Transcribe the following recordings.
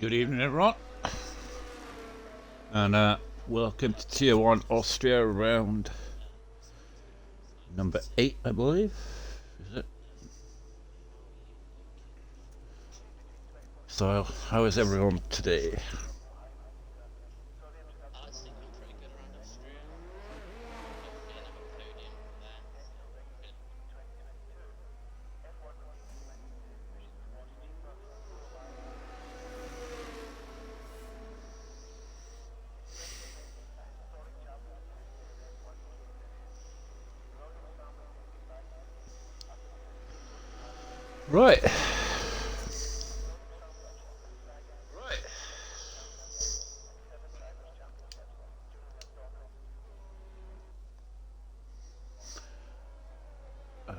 Good evening, everyone, and welcome to Tier 1 Austria round number 8, I believe. Is it? So, how is everyone today? I was thinking pretty good around Austria. Hopefully another podium there. Right.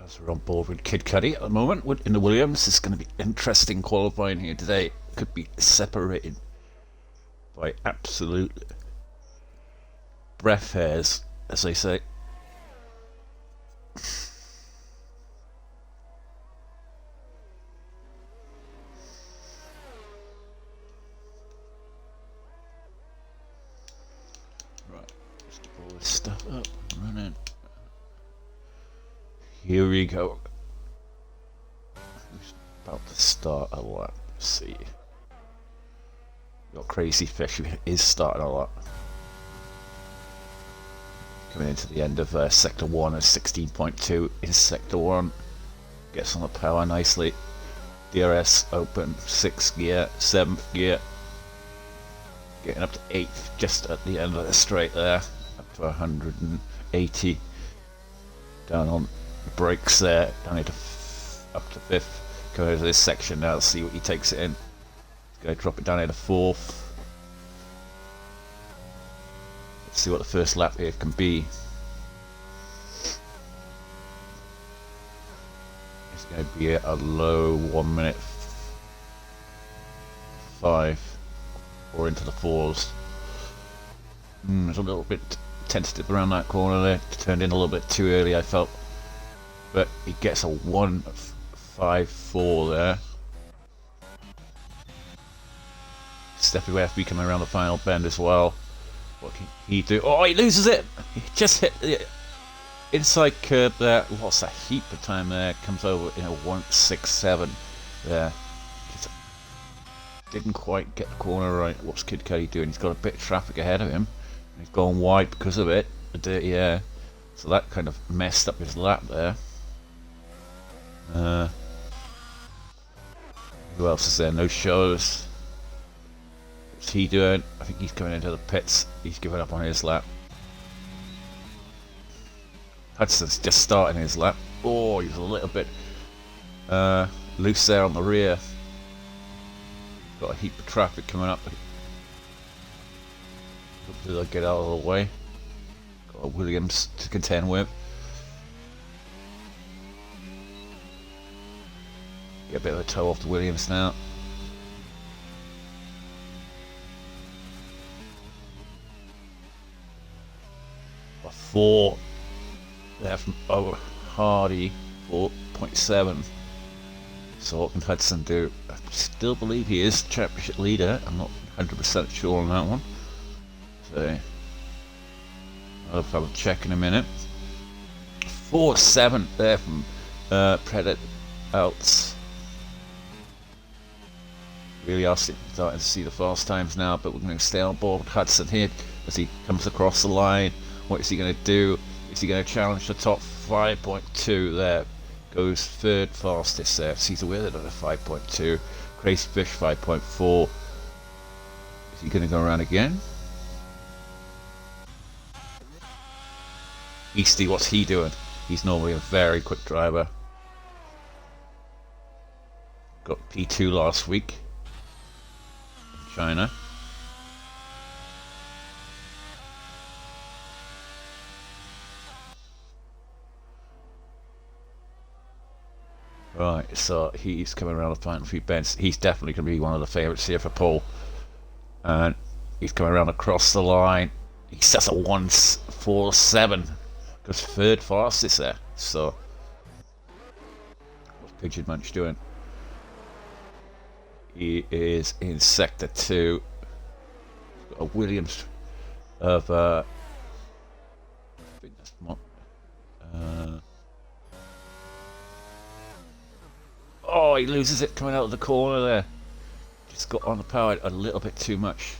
As we're on board with Kid Cudi at the moment, in the Williams, it's going to be interesting qualifying here today. Could be separated by absolute breath hairs, as they say. Right, let's get all this stuff up and running. Here we go. Who's about to start a lap? Let's see. Got Crazy Fish, who is starting a lap. Coming into the end of Sector 1 at 16.2 in Sector 1. Gets on the power nicely. DRS open, 6th gear, 7th gear. Getting up to 8th just at the end of the straight there. Up to 180. Down on the brakes there, down into up to 5th. Going into this section now to see what he takes it in. He's going to drop it down into 4th. Let's see what the first lap here can be. It's going to be a low 1 minute 5 or into the 4s. It's a little bit tentative around that corner there. Turned in a little bit too early, I felt. But he gets a 1.54 there. Steppy will have to be coming around the final bend as well. What can he do? Oh, he loses it! He just hit the inside curb there. Lost a heap of time there. Comes over in a 1.67 there. Just didn't quite get the corner right. What's Kid Cudi doing? He's got a bit of traffic ahead of him. He's gone wide because of it. The dirty air. So that kind of messed up his lap there. Who else is there? No shows. What's he doing? I think he's coming into the pits. He's giving up on his lap. Hudson's just starting his lap. Oh, he's a little bit loose there on the rear. Got a heap of traffic coming up. Hopefully they'll get out of the way. Got a Williams to contend with. Get a bit of a toe off the Williams now. A 4 there from Hardy, 4.7. So what can Hudson do? I still believe he is championship leader. I'm not 100% sure on that one. So I'll have a check in a minute. 4.7 there from Predator Outs. Really are starting to see the fast times now, but we're going to stay on board with Hudson here as he comes across the line. What is he going to do? Is he going to challenge the top 5.2 there? Goes third fastest there. Sees a winner at a 5.2. Crazy Fish 5.4. Is he going to go around again? Easty, what's he doing? He's normally a very quick driver. Got P2 last week. China. Right, so he's coming around the final few bends. He's definitely going to be one of the favourites here for Paul. And he's coming around across the line. He sets a 1.47. Goes third fastest there. So, what's Pigeon Munch doing? He is in sector 2. He's got a Williams of I think that's oh, he loses it coming out of the corner there. Just got on the power a little bit too much.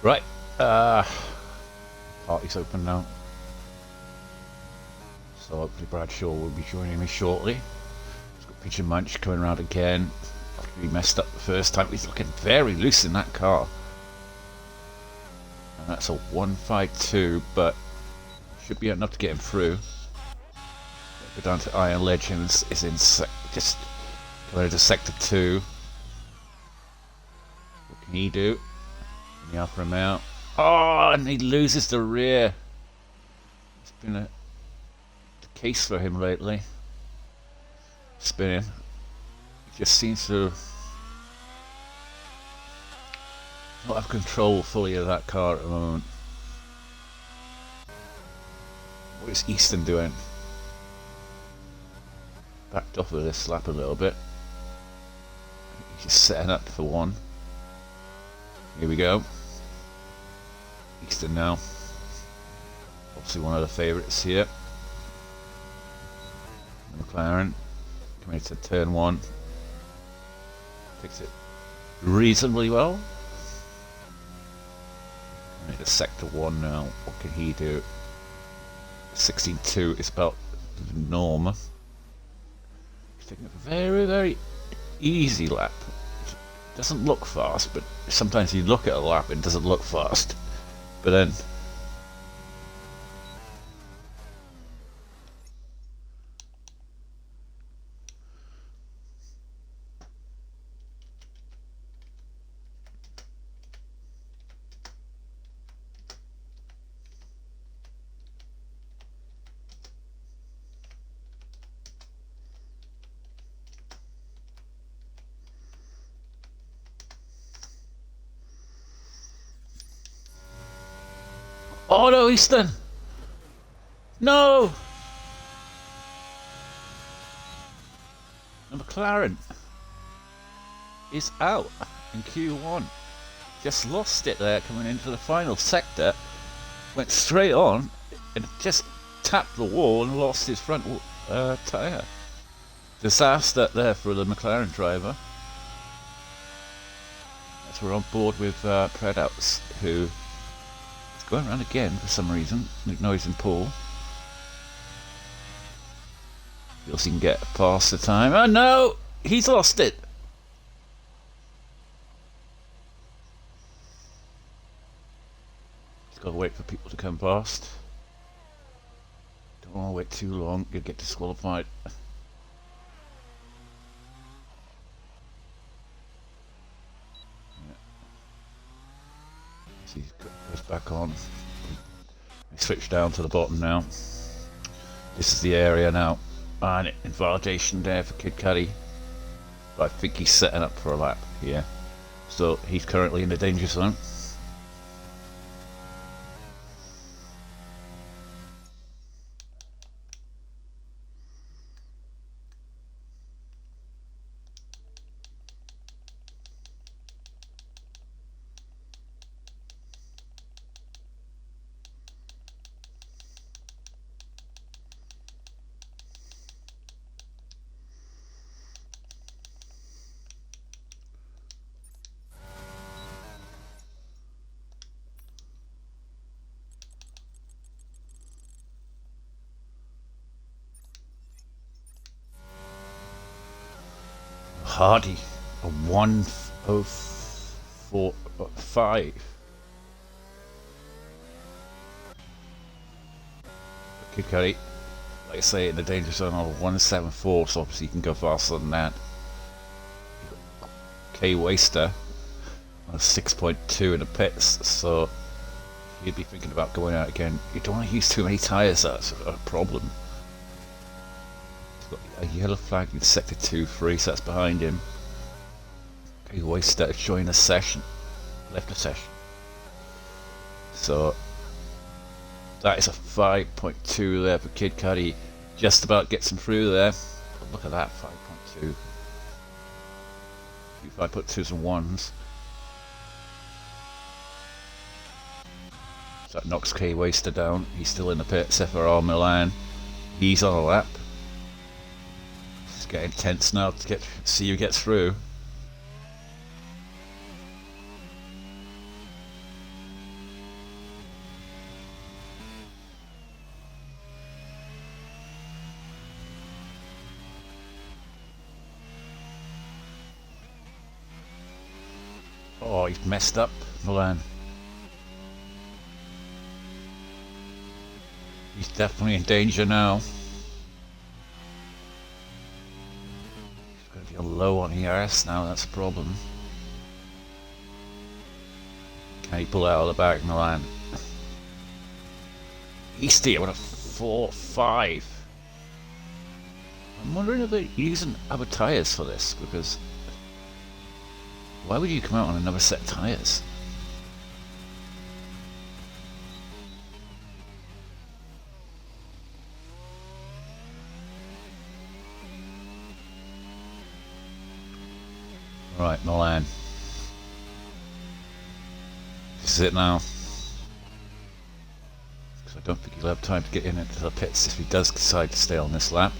Right, party's open now. So hopefully Bradshaw will be joining me shortly. He's got Pigeon Munch coming around again. After he messed up the first time, he's looking very loose in that car. And that's a 152, but should be enough to get him through. Go down to Iron Legends, is in just coming into sector 2. What can he do? In the Alfa Romeo. Oh, and he loses the rear. It's been a case for him lately. Spinning. He just seems to not have control fully of that car at the moment. What is Easton doing? Backed off of this lap a little bit. He's just setting up for one. Here we go. Easton now. Obviously one of the favourites here. McLaren coming to turn 1. Takes it reasonably well. Coming to sector 1 now. What can he do? 16.2 is about the norm. He's taking a very, very easy lap. It doesn't look fast, but sometimes you look at a lap and it doesn't look fast. But then oh no, Easton! No! The McLaren is out in Q1. Just lost it there coming into the final sector. Went straight on and just tapped the wall and lost his front tyre. Disaster there for the McLaren driver. As we're on board with Predouts, who is going around again for some reason. Noise and Paul. Feels he can get past the time. Oh no! He's lost it! He's got to wait for people to come past. Don't want to wait too long, you'll get disqualified. See, he goes back on. We switch down to the bottom now. This is the area now. And invalidation there for Kid Cudi. But I think he's setting up for a lap here. So he's currently in the danger zone. Hardy, a 1:04.5. Kid Cudi, like I say, in the danger zone on 1:74, so obviously you can go faster than that. K Waster on 6.2 in the pits, so you'd be thinking about going out again. You don't want to use too many tyres, that's a problem. He's got a yellow flag in sector 2-3, so that's behind him. K Waster joined a session, left a session. So that is a 5.2 there for Kid Cudi. Just about gets him through there. But look at that, 5.2. 5.2s and 1s. So that knocks K Waster down. He's still in the pits. FRR Milan. He's on a lap. It's getting tense now to see who gets through. Oh, he's messed up, Milan. He's definitely in danger now. He's going to be low on ERS now, that's a problem. Can he pull out of the back, Milan? Easty with a 4.5. I'm wondering if they're using other tyres for this, because why would you come out on another set of tyres? Right, Milan. This is it now. Because I don't think he'll have time to get into the pits if he does decide to stay on this lap.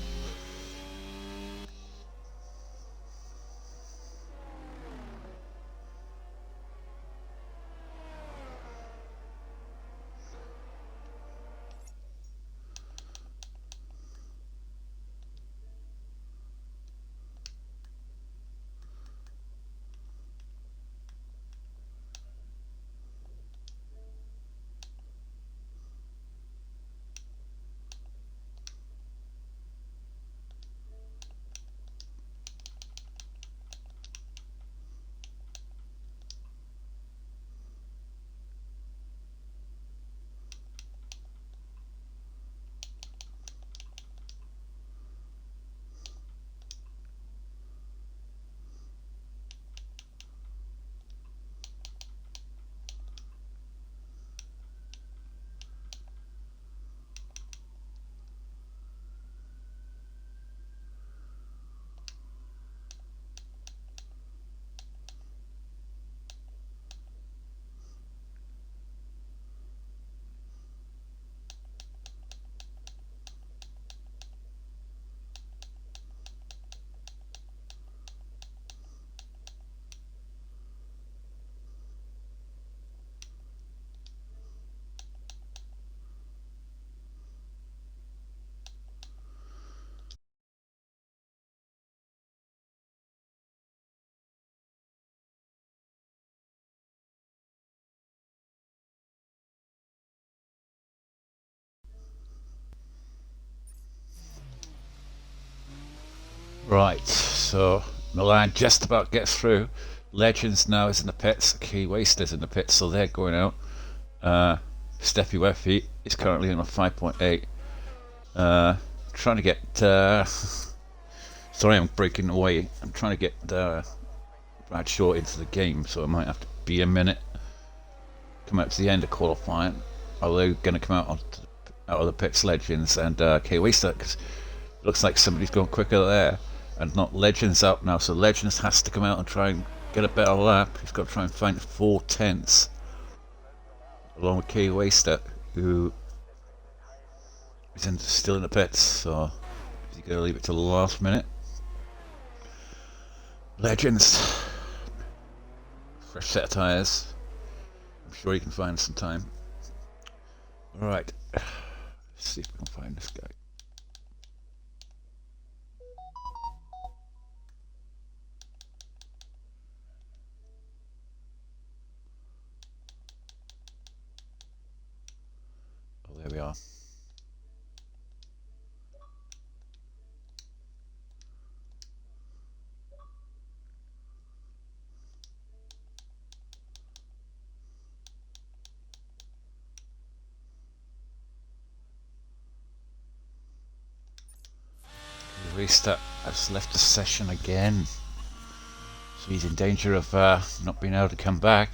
Right, so Milan just about gets through. Legends now is in the pits. Key Waster's in the pits, so they're going out. Steffi Weffy is currently on a 5.8. Trying to get. Sorry, I'm breaking away. I'm trying to get Brad Short into the game, so it might have to be a minute. Come out to the end of qualifying. Are they going to come out of the pits, Legends and Key Waster? Because it looks like somebody's going quicker there. And not Legends up now, so Legends has to come out and try and get a better lap. He's got to try and find 4/10 along with K Waster, who is still in the pits, so he's going to leave it till the last minute. Legends, fresh set of tyres. I'm sure he can find some time. Alright, let's see if we can find this guy. are. Restart has left the session again, so he's in danger of not being able to come back.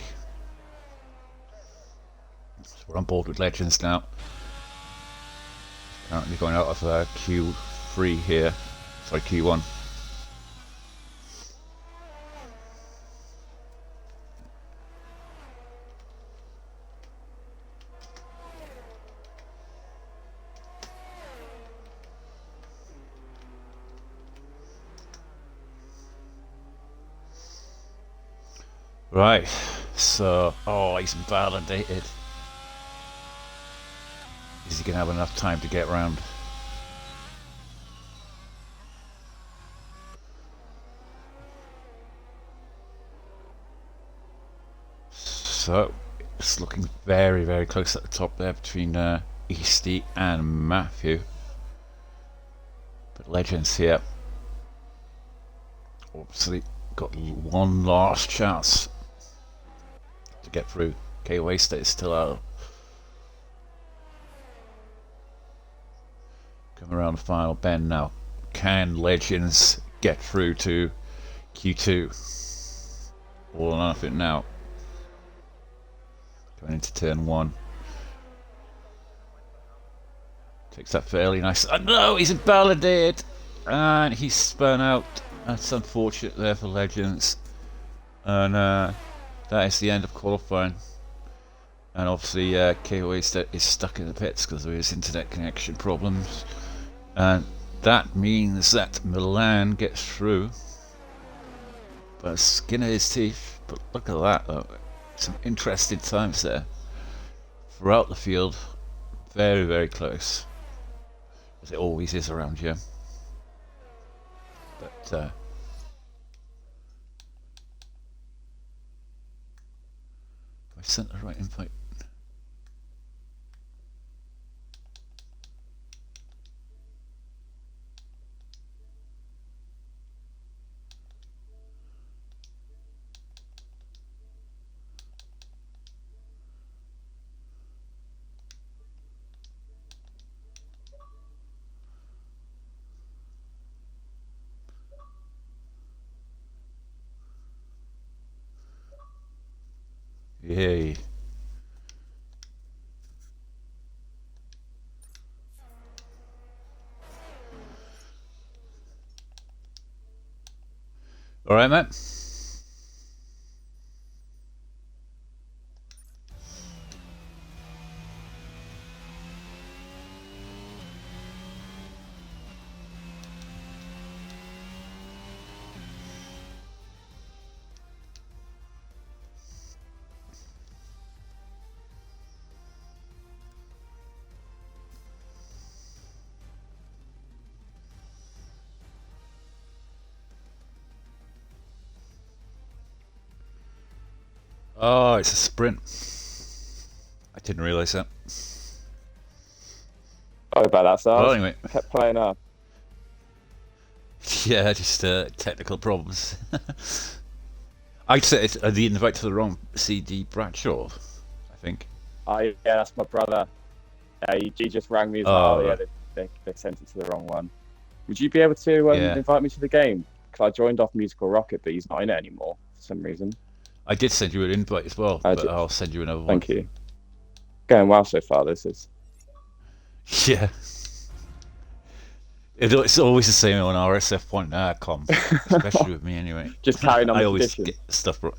So we're on board with Legends now. Currently going out of Q3 here, sorry, Q1. Right, so, oh, he's invalidated. Is he going to have enough time to get round? So, it's looking very, very close at the top there between Easty and Matthew. But Legends here, obviously, got one last chance to get through. K-Waster is still out. Come around the final bend now. Can Legends get through to Q2? All or nothing now. Going into turn 1. Takes that fairly nice. Oh no, he's invalidated! And he's spun out. That's unfortunate there for Legends. And that is the end of qualifying. And obviously K-Waster is stuck in the pits because of his internet connection problems. And that means that Milan gets through by the skin of his teeth. But look at that though. Some interesting times there. Throughout the field. Very, very close. As it always is around here. But have I sent the right invite? Yay. All right, Matt. Oh, it's a sprint. I didn't realise that. Sorry about that, so Well, anyway. I kept playing up. Yeah, just technical problems. I sent the invite to the wrong CD Bradshaw, I think. Yeah, that's my brother. He just rang me as Oh, well. Yeah, right. they sent it to the wrong one. Would you be able to Yeah. invite me to the game? Because I joined off Musical Rocket, but he's not in it anymore for some reason. I did send you an invite as well, but I'll send you another one. Thank you. Going well so far, this is. Yeah. It's always the same on rsf.com, especially with me anyway. Just carrying on I the always tradition. get stuff wrong.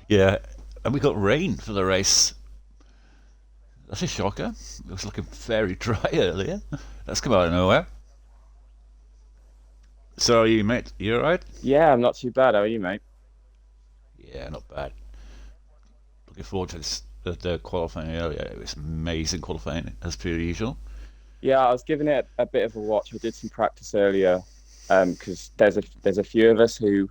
Yeah, and we got rain for the race. That's a shocker. It was looking very dry earlier. That's come out of nowhere. So are you, mate? You alright? Yeah, I'm not too bad. How are you, mate? Yeah, not bad. Looking forward to this, the qualifying earlier. It was amazing qualifying, as per usual. Yeah, I was giving it a bit of a watch. I did some practice earlier, because there's a few of us who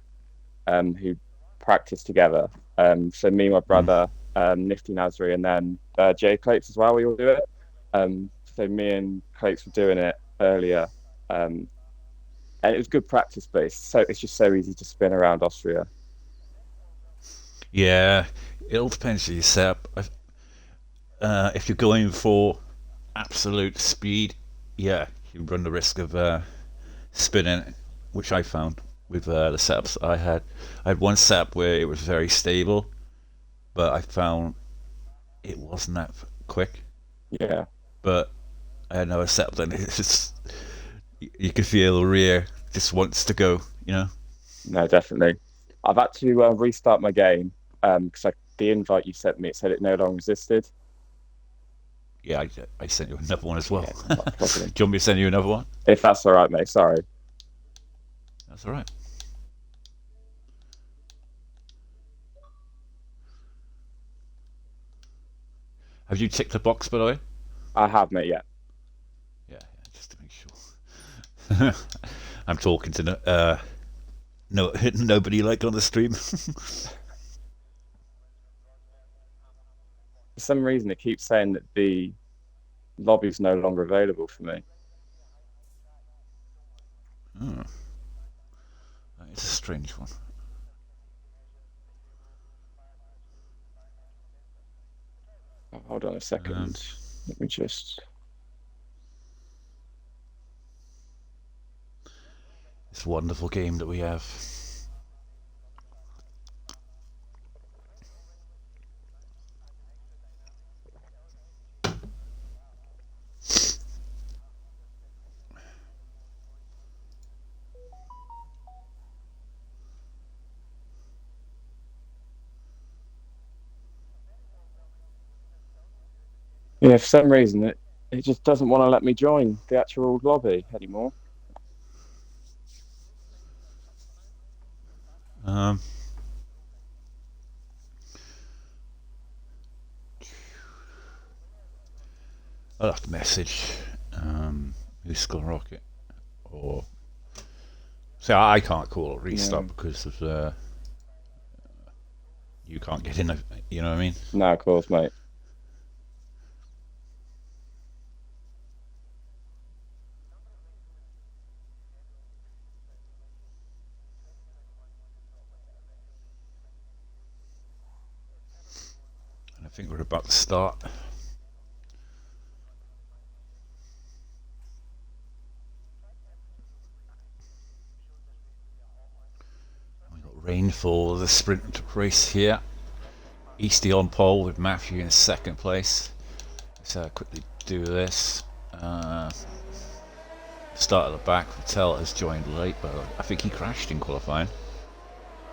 practice together. So me, my brother, Nifty Nasri, and then Jay Clates as well. We all do it. So me and Crates were doing it earlier, um, and it was good practice, but it's just so easy to spin around Austria. Yeah, it all depends on your setup. If you're going for absolute speed, yeah, you run the risk of spinning, which I found with the setups I had. I had one setup where it was very stable, but I found it wasn't that quick. Yeah, But I had another setup that it's just, you could feel the rear just wants to go, you know? no, definitely. I've had to restart my game because the invite you sent me, it said it no longer existed. Yeah, I sent you another one as well. Yeah, Do not a problem. you want me to send you another one? If that's all right, mate. Sorry. That's all right. Have you ticked the box, by the way? I have, mate. Yeah. Yeah, just to make sure. I'm talking to no nobody like on the stream. For some reason, it keeps saying that the lobby's no longer available for me. Oh, it's a strange one. Oh, hold on a second. Let me just. This wonderful game that we have. Yeah, for some reason, it just doesn't want to let me join the actual lobby anymore. Um, I'll have to message who's Skull Rocket, or say I can't call it restart No, because of you can't get in. You know what I mean? no, of course, mate. And I think we're about to start. We got rainfall, the sprint race here. Easty on pole with Matthew in second place. Let's quickly do this. Start at the back. Patel has joined late, but I think he crashed in qualifying.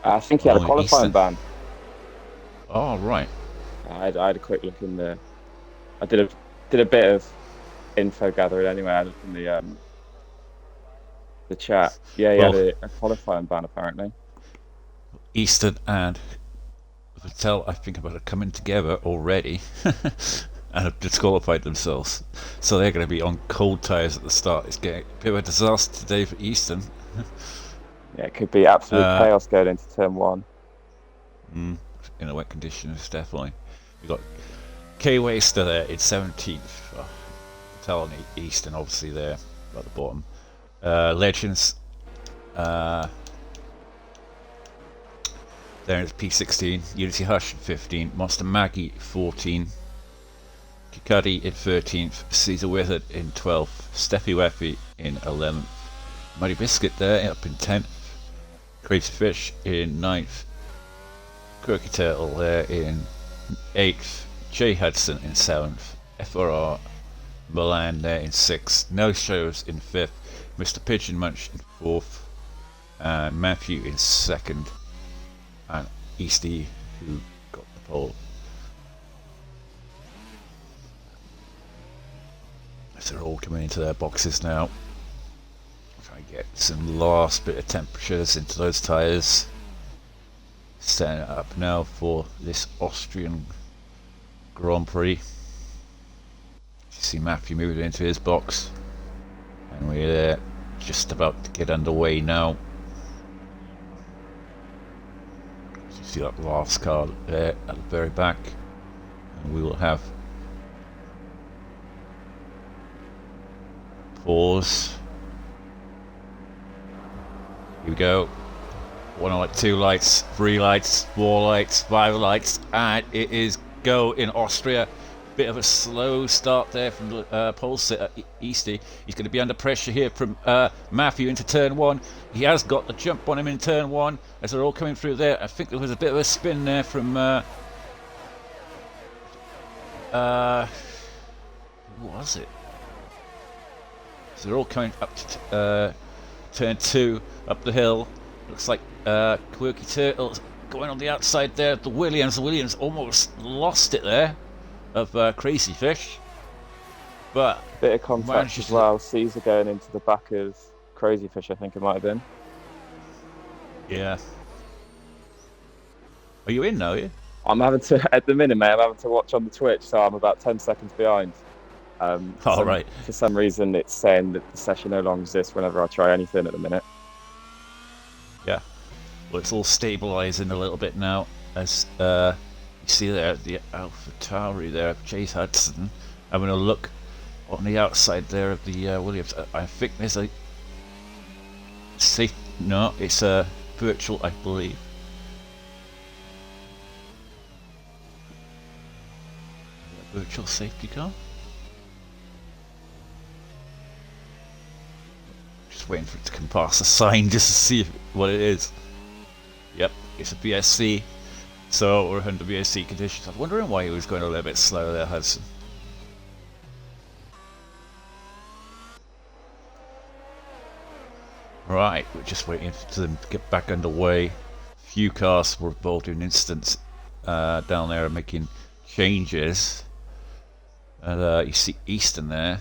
I think he had a Only qualifying Easton. ban. Oh, right. I had a quick look in the. I did a bit of info gathering anyway. I looked in the chat. Yeah, he had Well, a qualifying ban apparently. Easton and Patel, I think, about to come in together already and have disqualified themselves. So they're going to be on cold tyres at the start. It's getting a bit of a disaster today for Easton. Yeah, it could be absolute chaos going into turn one. In the wet conditions, definitely. We've got K Waster there in 17th. Patel and Easton, obviously, there at the bottom. Legends. There is P16, Unity Hush 15, Monster Maggie 14, Kikadi in 13th, Caesar Wizard in 12th, Steffi Weffy in 11th, Muddy Biscuit there up in 10th, Crazy Fish in 9th, Quirky Turtle there in 8th, Jay Hudson in 7th, FRR Milan there in 6th, No Shows in 5th, Mr. Pigeon Munch in 4th, and Matthew in 2nd. And Easty, who got the pole. So they're all coming into their boxes now. Try and get some last bit of temperatures into those tyres. Setting it up now for this Austrian Grand Prix. You see Matthew moving into his box. And we're just about to get underway now. See that last car there at the very back, and we will have Pause. Here we go. 1 light, 2 lights, 3 lights, 4 lights, 5 lights, and it is go in Austria. Bit of a slow start there from the pole sitter Easty. He's going to be under pressure here from Matthew into turn 1. He has got the jump on him in turn 1 as they're all coming through there. I think there was a bit of a spin there from who was it? So they're all coming up to turn 2 up the hill. Looks like Quirky Turtle's going on the outside there. The Williams almost lost it there of Crazy Fish, but Bit of contact as well. Caesar going into the back of Crazy Fish, I think it might have been. Yeah. Are you in now? Are you? I'm having to, at the minute, mate, I'm having to watch on the Twitch, so I'm about 10 seconds behind. Right. For some reason, it's saying that the session no longer exists whenever I try anything at the minute. Yeah. Well, it's all stabilising a little bit now, as you see there the AlphaTauri there, Chase Hudson, having a look on the outside there of the Williams. I think there's a safe. No, it's a virtual, I believe. Virtual safety car. Just waiting for it to come past the sign just to see what it is. Yep, it's a BSC. So we're under BSC conditions. I was wondering why he was going a little bit slow there, Hudson. Right, we're just waiting for them to get back underway. Few cars were involved in incidents down there making changes. And you see Easton there.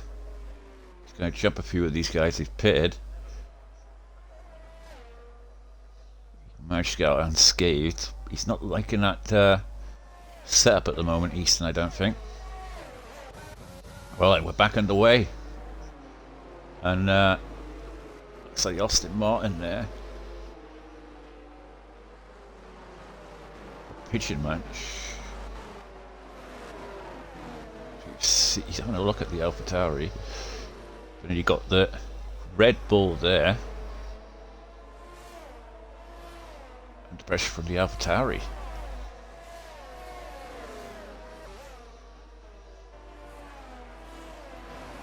He's going to jump a few of these guys who've pitted. He managed to get out unscathed. He's not liking that setup at the moment, Easton, I don't think. Well, we're back underway. And looks like Austin Martin there. Pigeon Munch. He's having a look at the AlphaTauri. And then you got the Red Bull there. And pressure from the AlphaTauri.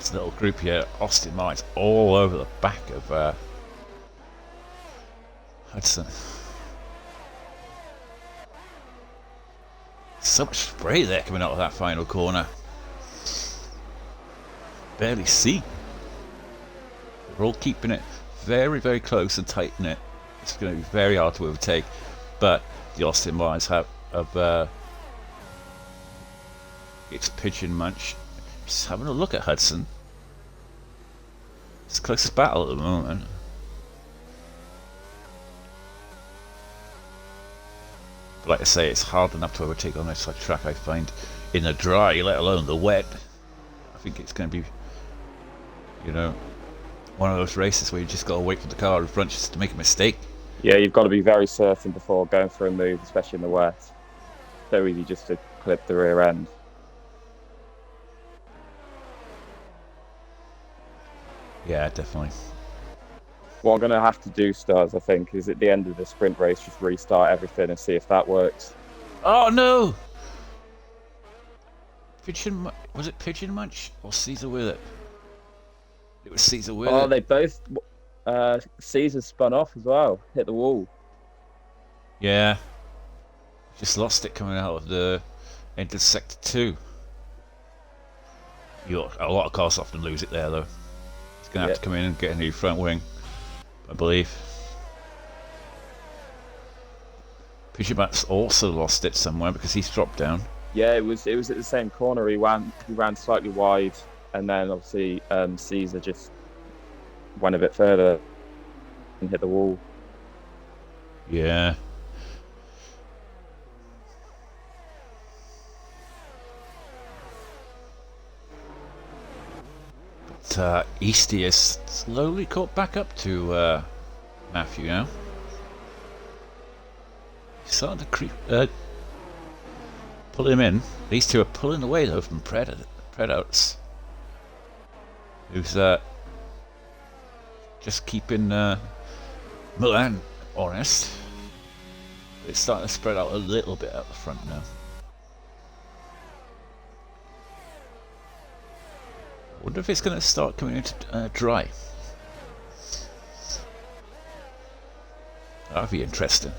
This little group here, Austin Martin's all over the back of Hudson. So much spray there coming out of that final corner. Barely see. They're all keeping it very, very close and tight in it. It's going to be very hard to overtake, but the Austin Martins have it's Pigeon Munch. Just having a look at Hudson. It's the closest battle at the moment. But like I say, it's hard enough to overtake on this track, I find, in the dry, let alone the wet. I think it's going to be, you know, one of those races where you just got to wait for the car in front just to make a mistake. Yeah, you've got to be very certain before going for a move, especially in the wet. So easy just to clip the rear end. Yeah, definitely. What I'm going to have to do, Stars, I think, is at the end of the sprint race, just restart everything and see if that works. Oh no! Was it Pigeon Munch or Caesar Willett? It was Caesar Willett. Oh, they both. Caesar spun off as well, hit the wall. Yeah. Just lost it coming out of the end of sector 2. A lot of cars often lose it there though. It's going to have to come in and get a new front wing, I believe. Pigeon Munch also lost it somewhere because he's dropped down. Yeah, it was at the same corner. He ran slightly wide, and then obviously Caesar just went a bit further and hit the wall. Yeah. But Easty is slowly caught back up to Matthew now. He's starting to creep, pull him in. These two are pulling away though from Predators. Who's just keeping Milan honest. It's starting to spread out a little bit out the front now. Wonder if it's going to start coming into dry. That'd be interesting.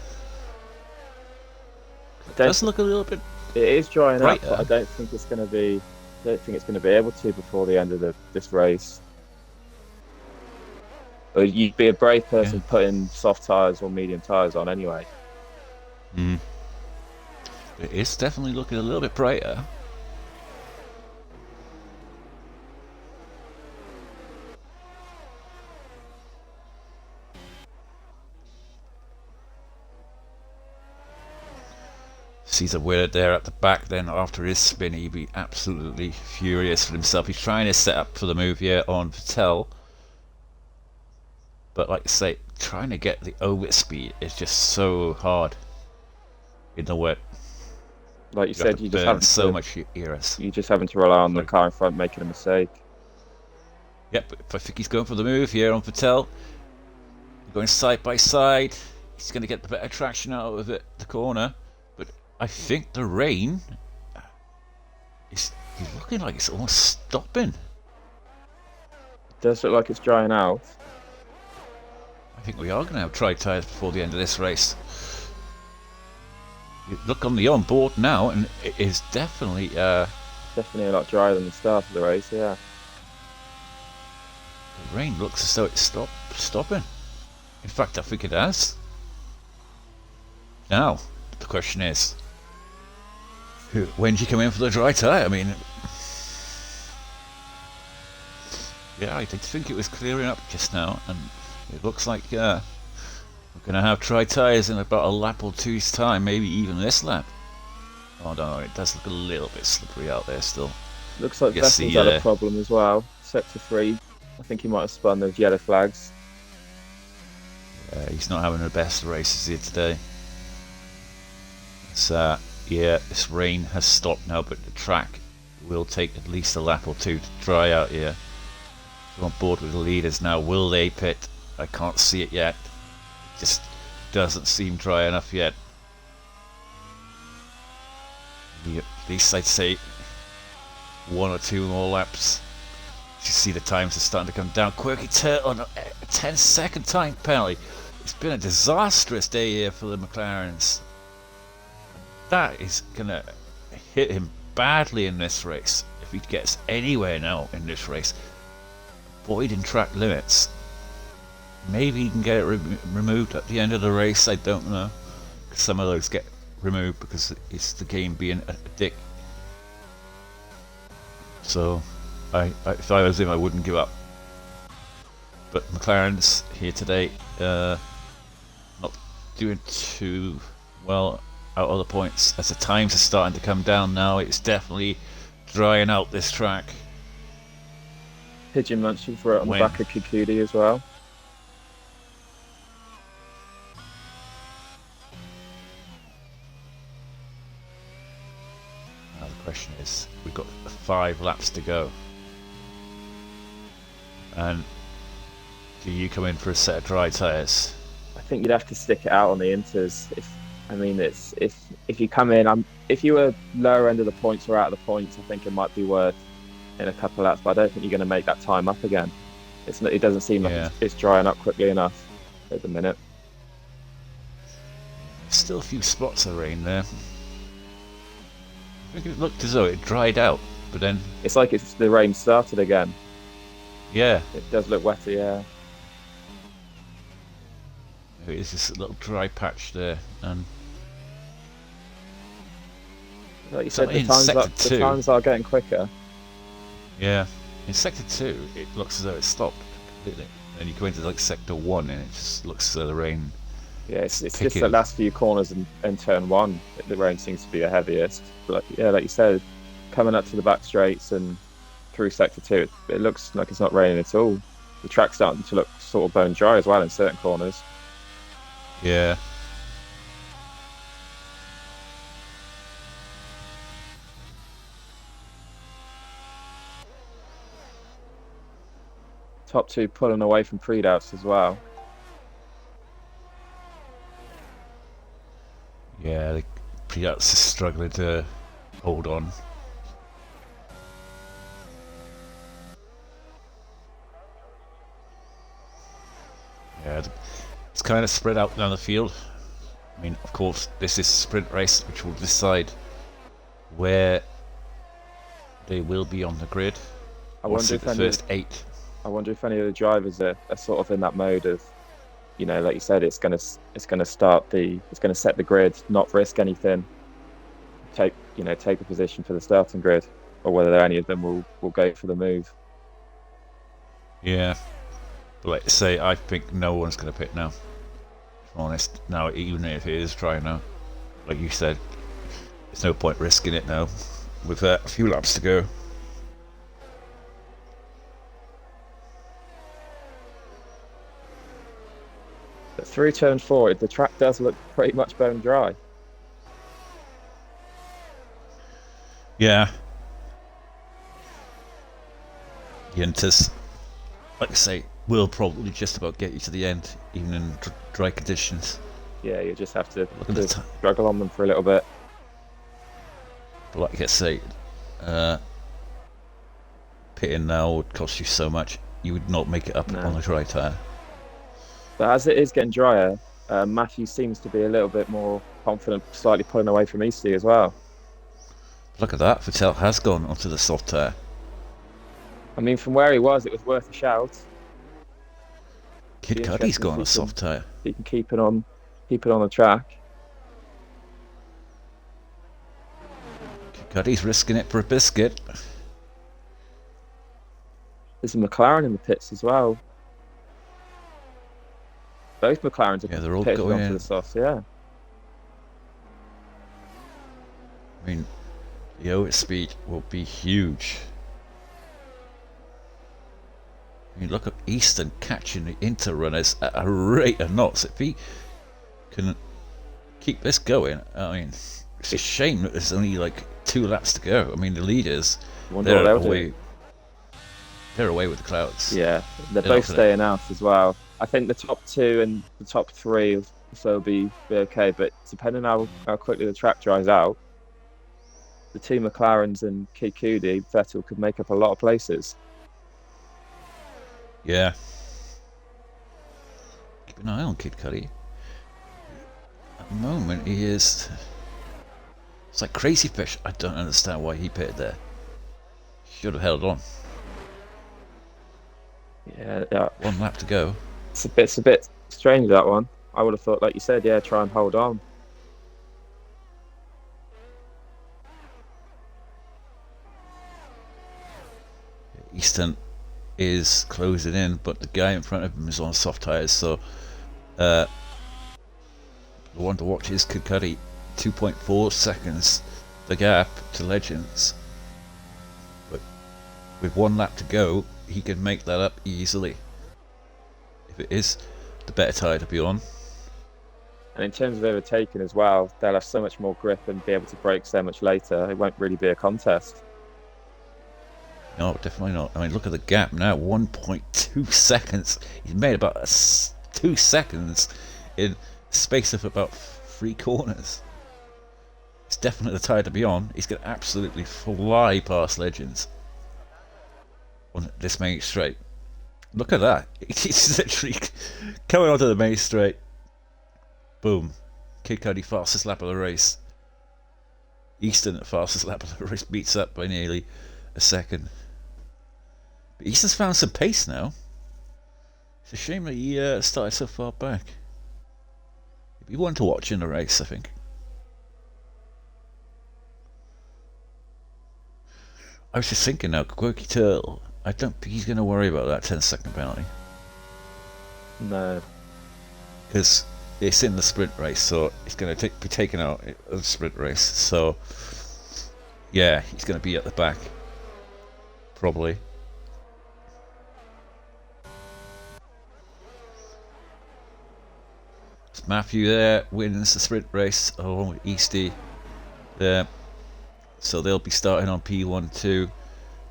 It does look a little bit. It is drying up, brighter. but I don't think it's going to be. I don't think it's going to be able to before the end of this race. But you'd be a brave person putting soft tyres or medium tyres on anyway. Mm. It is definitely looking a little bit brighter. Sees a winner there at the back. Then after his spin, he'd be absolutely furious with himself. He's trying to set up for the move here on Vettel, but like I say, trying to get the overspeed is just so hard in the wet. Like you said, you just burn have so much ERS. You just having to rely on the car in front making a mistake. Yep, but I think he's going for the move here on Vettel. Going side by side. He's going to get the better traction out of it, the corner. But I think the rain is looking like it's almost stopping. It does look like it's drying out. I think we are going to have tri tyres before the end of this race. You look on the onboard now, and it is definitely definitely a lot drier than the start of the race. Yeah. The rain looks as though it's stopping. In fact, I think it has. Now, the question is, when do you come in for the dry tyre? I mean, yeah, I did think it was clearing up just now, and it looks like we're going to have dry tyres in about a lap or two's time, maybe even this lap. Oh, I don't know, it does look a little bit slippery out there still. Looks like Vettel's had a problem as well. Sector 3, I think he might have spun those yellow flags. He's not having the best races here today. So, yeah, this rain has stopped now, but the track will take at least a lap or two to dry out here. We're on board with the leaders now. Will they pit? I can't see it yet. It just doesn't seem dry enough yet. At least I'd say one or two more laps. You see the times are starting to come down. Quirky turn on a 10-second time penalty. It's been a disastrous day here for the McLarens. That is going to hit him badly in this race. If he gets anywhere now in this race, avoiding track limits. Maybe he can get it removed at the end of the race, I don't know. Some of those get removed because it's the game being a dick. So, if I was him, I wouldn't give up. But McLaren's here today, not doing too well out of the points. As the times are starting to come down now, it's definitely drying out this track. Pigeon munching for it on the back of Kikuchi as well. Now the question is, we've got 5 laps to go. And do you come in for a set of dry tyres? I think you'd have to stick it out on the inters. If you come in, if you were lower end of the points or out of the points, I think it might be worth in a couple of laps. But I don't think you're going to make that time up again. It doesn't seem like it's drying up quickly enough at the minute. Still a few spots of rain there. I think it looked as though it dried out, but then it's like the rain started again. Yeah, it does look wetter. Yeah. It is this little dry patch there, and like you said, the times are getting quicker. Yeah, in sector 2 it looks as though it stopped completely, and you go into like sector 1 and it just looks as though the rain. Yeah, it's just the last few corners and turn 1. The rain seems to be the heaviest. But like you said, coming up to the back straights and through sector 2, it looks like it's not raining at all. The track's starting to look sort of bone dry as well in certain corners. Yeah. top two pulling away from Predouts as well. Yeah, the Piats is struggling to hold on. Yeah, it's kind of spread out down the field. I mean, of course, this is a sprint race, which will decide where they will be on the grid. I wonder the first 8. I wonder if any of the drivers are sort of in that mode of, you know, like you said, it's gonna set the grid, not risk anything, take the position for the starting grid, or whether any of them will go for the move. Yeah, but like I say, I think no one's going to pit now. If I'm honest, now even if it is trying now, like you said, there's no point risking it now with a few laps to go. But through turn 4, the track does look pretty much bone dry. Yeah. Yentas, like I say, will probably just about get you to the end, even in dry conditions. Yeah, you just have to Look at struggle on them for a little bit. But like I say, pitting now would cost you so much, you would not make it up on a dry tyre. But as it is getting drier, Matthew seems to be a little bit more confident, slightly pulling away from Eastie as well. Look at that, Vettel has gone onto the soft tyre. I mean, from where he was, it was worth a shout. Kid Cudi's gone on a soft tyre. He can keep it on the track. Kid Cudi's risking it for a biscuit. There's a McLaren in the pits as well. Both McLarens are they're all pitted going onto in. the softs, yeah. I mean, the overspeed will be huge. I mean, look at Easton catching the Inter-runners at a rate of knots. If he can keep this going, I mean, it's a shame that there's only like 2 laps to go. I mean, the leaders, they're away with the clouds. Yeah, they're both staying out as well. I think the top 2 and the top 3 will be okay, but depending on how quickly the track dries out, the 2 McLarens and Kikudi, Vettel could make up a lot of places. Yeah. Keep an eye on Kid Cudi. At the moment, he is... It's like Crazy Fish. I don't understand why he pitted there. Should have held on. Yeah. 1 lap to go. It's a bit strange, that one. I would have thought, like you said, yeah, try and hold on. Easton is closing in, but the guy in front of him is on soft tyres, so the one to watch is Kid Cudi. 2.4 seconds the gap to Legends, but with 1 lap to go he can make that up easily if it is the better tyre to be on. And in terms of overtaking as well, they'll have so much more grip and be able to brake so much later. It won't really be a contest. No, definitely not. I mean, look at the gap now, 1.2 seconds. He's made about 2 seconds in space of about 3 corners. It's definitely the tyre to be on. He's going to absolutely fly past Legends on this main straight. Look at that. He's literally coming onto the main straight. Boom. Kid Cudi, fastest lap of the race. Easton, fastest lap of the race, beats up by nearly a second. But Easton's found some pace now. It's a shame that he started so far back. He'd be one to watch in the race, I think. I was just thinking now, Quirky Turtle, I don't think he's going to worry about that 10-second penalty. No. Because it's in the sprint race, so it's going to be taken out of the sprint race. So, yeah, he's going to be at the back. Probably. It's Matthew there, wins the sprint race along with Eastie there. So they'll be starting on P1-2.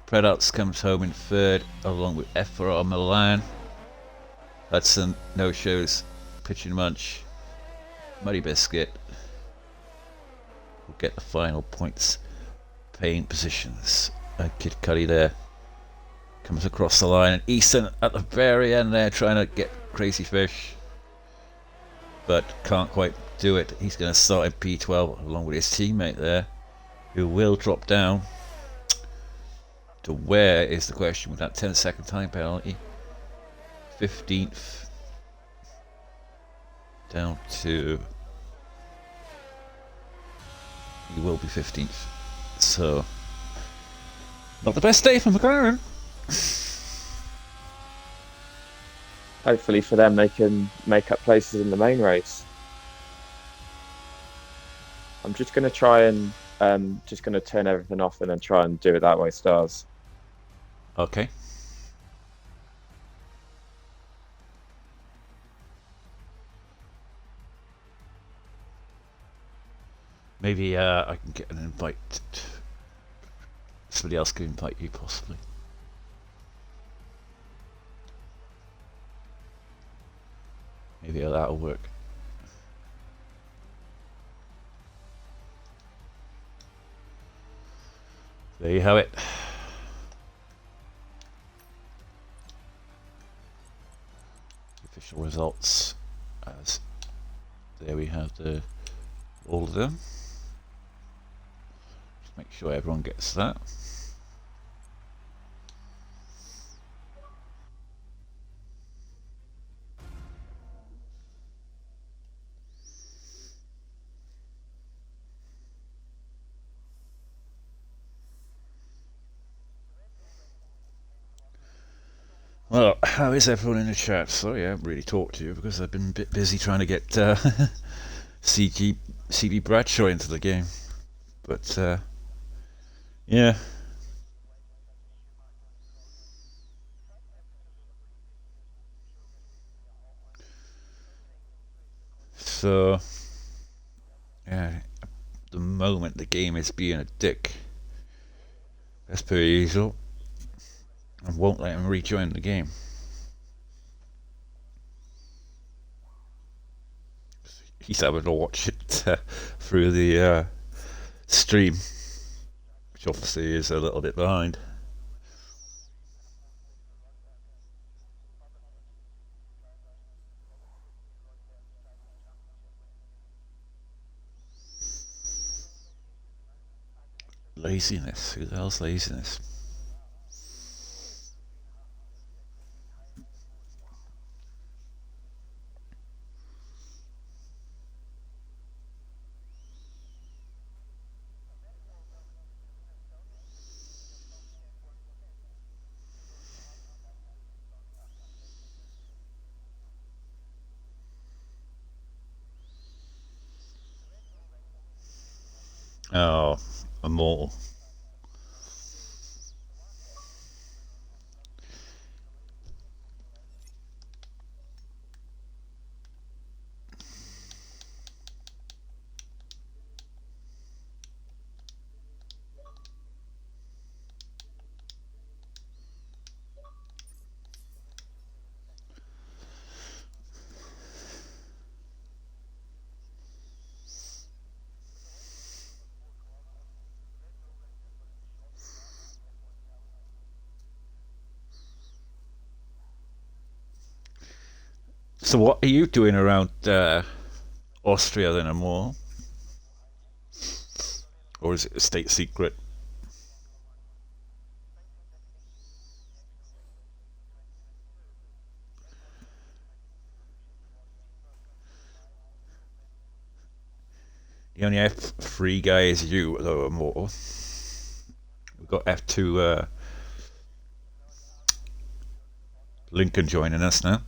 Predats comes home in third, along with FRR Milan. Hudson no shows. Pitching Munch, Muddy Biscuit will get the final points paying positions. Kid Cudi there comes across the line, and Easton at the very end there trying to get Crazy Fish, but can't quite do it. He's going to start in P12 along with his teammate there, who will drop down to where is the question with that 10-second time penalty. 15th down to, he will be 15th, so not the best day for McLaren. Hopefully for them, they can make up places in the main race. I'm just going to try and just going to turn everything off and then try and do it that way, Stars. Okay. Maybe I can get an invite. Somebody else can invite you, possibly. Maybe that'll work. There you have it. Official results. As there we have all of them. Just make sure everyone gets that. Well, how is everyone in the chat? Sorry, I haven't really talked to you because I've been a bit busy trying to get CB Bradshaw into the game. But, yeah. So, yeah, at the moment the game is being a dick, as per usual, and won't let him rejoin the game. He's having to watch it through the stream, which obviously is a little bit behind. Laziness. Who the hell's laziness? Oh, a mole. So what are you doing around Austria then, Amor? Or is it a state secret? The only F3 guy is you, though, Amor. We've got F2 Lincoln joining us now.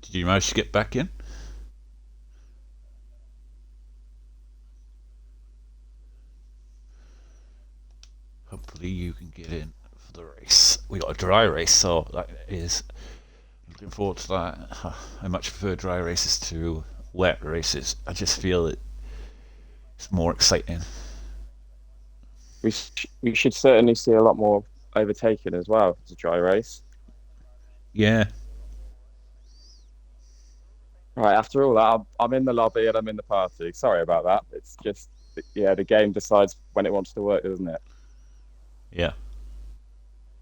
Did you manage to get back in? hopefully you can get in for the race. We got a dry race, so that is looking forward to that. I much prefer dry races to wet races. I just feel it's more exciting. We should certainly see a lot more overtaking as well if it's a dry race. Yeah. Right, after all that, I'm in the lobby and I'm in the party. Sorry about that. It's just, yeah, the game decides when it wants to work, doesn't it? Yeah.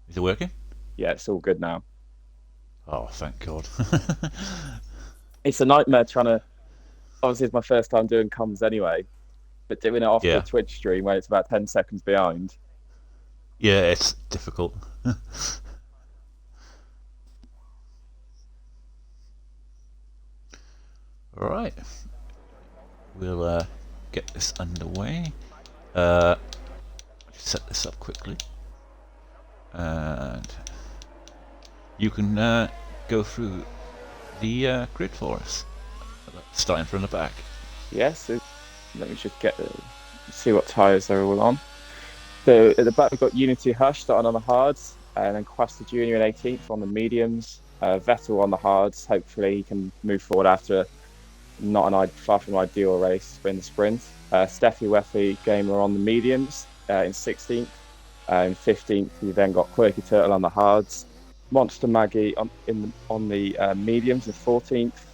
Is it working? Yeah, it's all good now. Oh, thank God. It's a nightmare trying to. Obviously, it's my first time doing comms anyway, but doing it off the Yeah. Twitch stream where it's about 10 seconds behind. Yeah, it's difficult. Alright. We'll get this underway. Set this up quickly. And you can go through the grid for us. Starting from the back. Yes, let me just see what tyres they're all on. So at the back, we've got Unity Hush starting on the hards, and then Quasta Junior in 18th on the mediums. Vettel on the hards. Hopefully, he can move forward after not far from an ideal race in the sprint. Steffi Weffy Gamer on the mediums in 16th. In 15th, we then got Quirky Turtle on the hards. Monster Maggie on the mediums in 14th.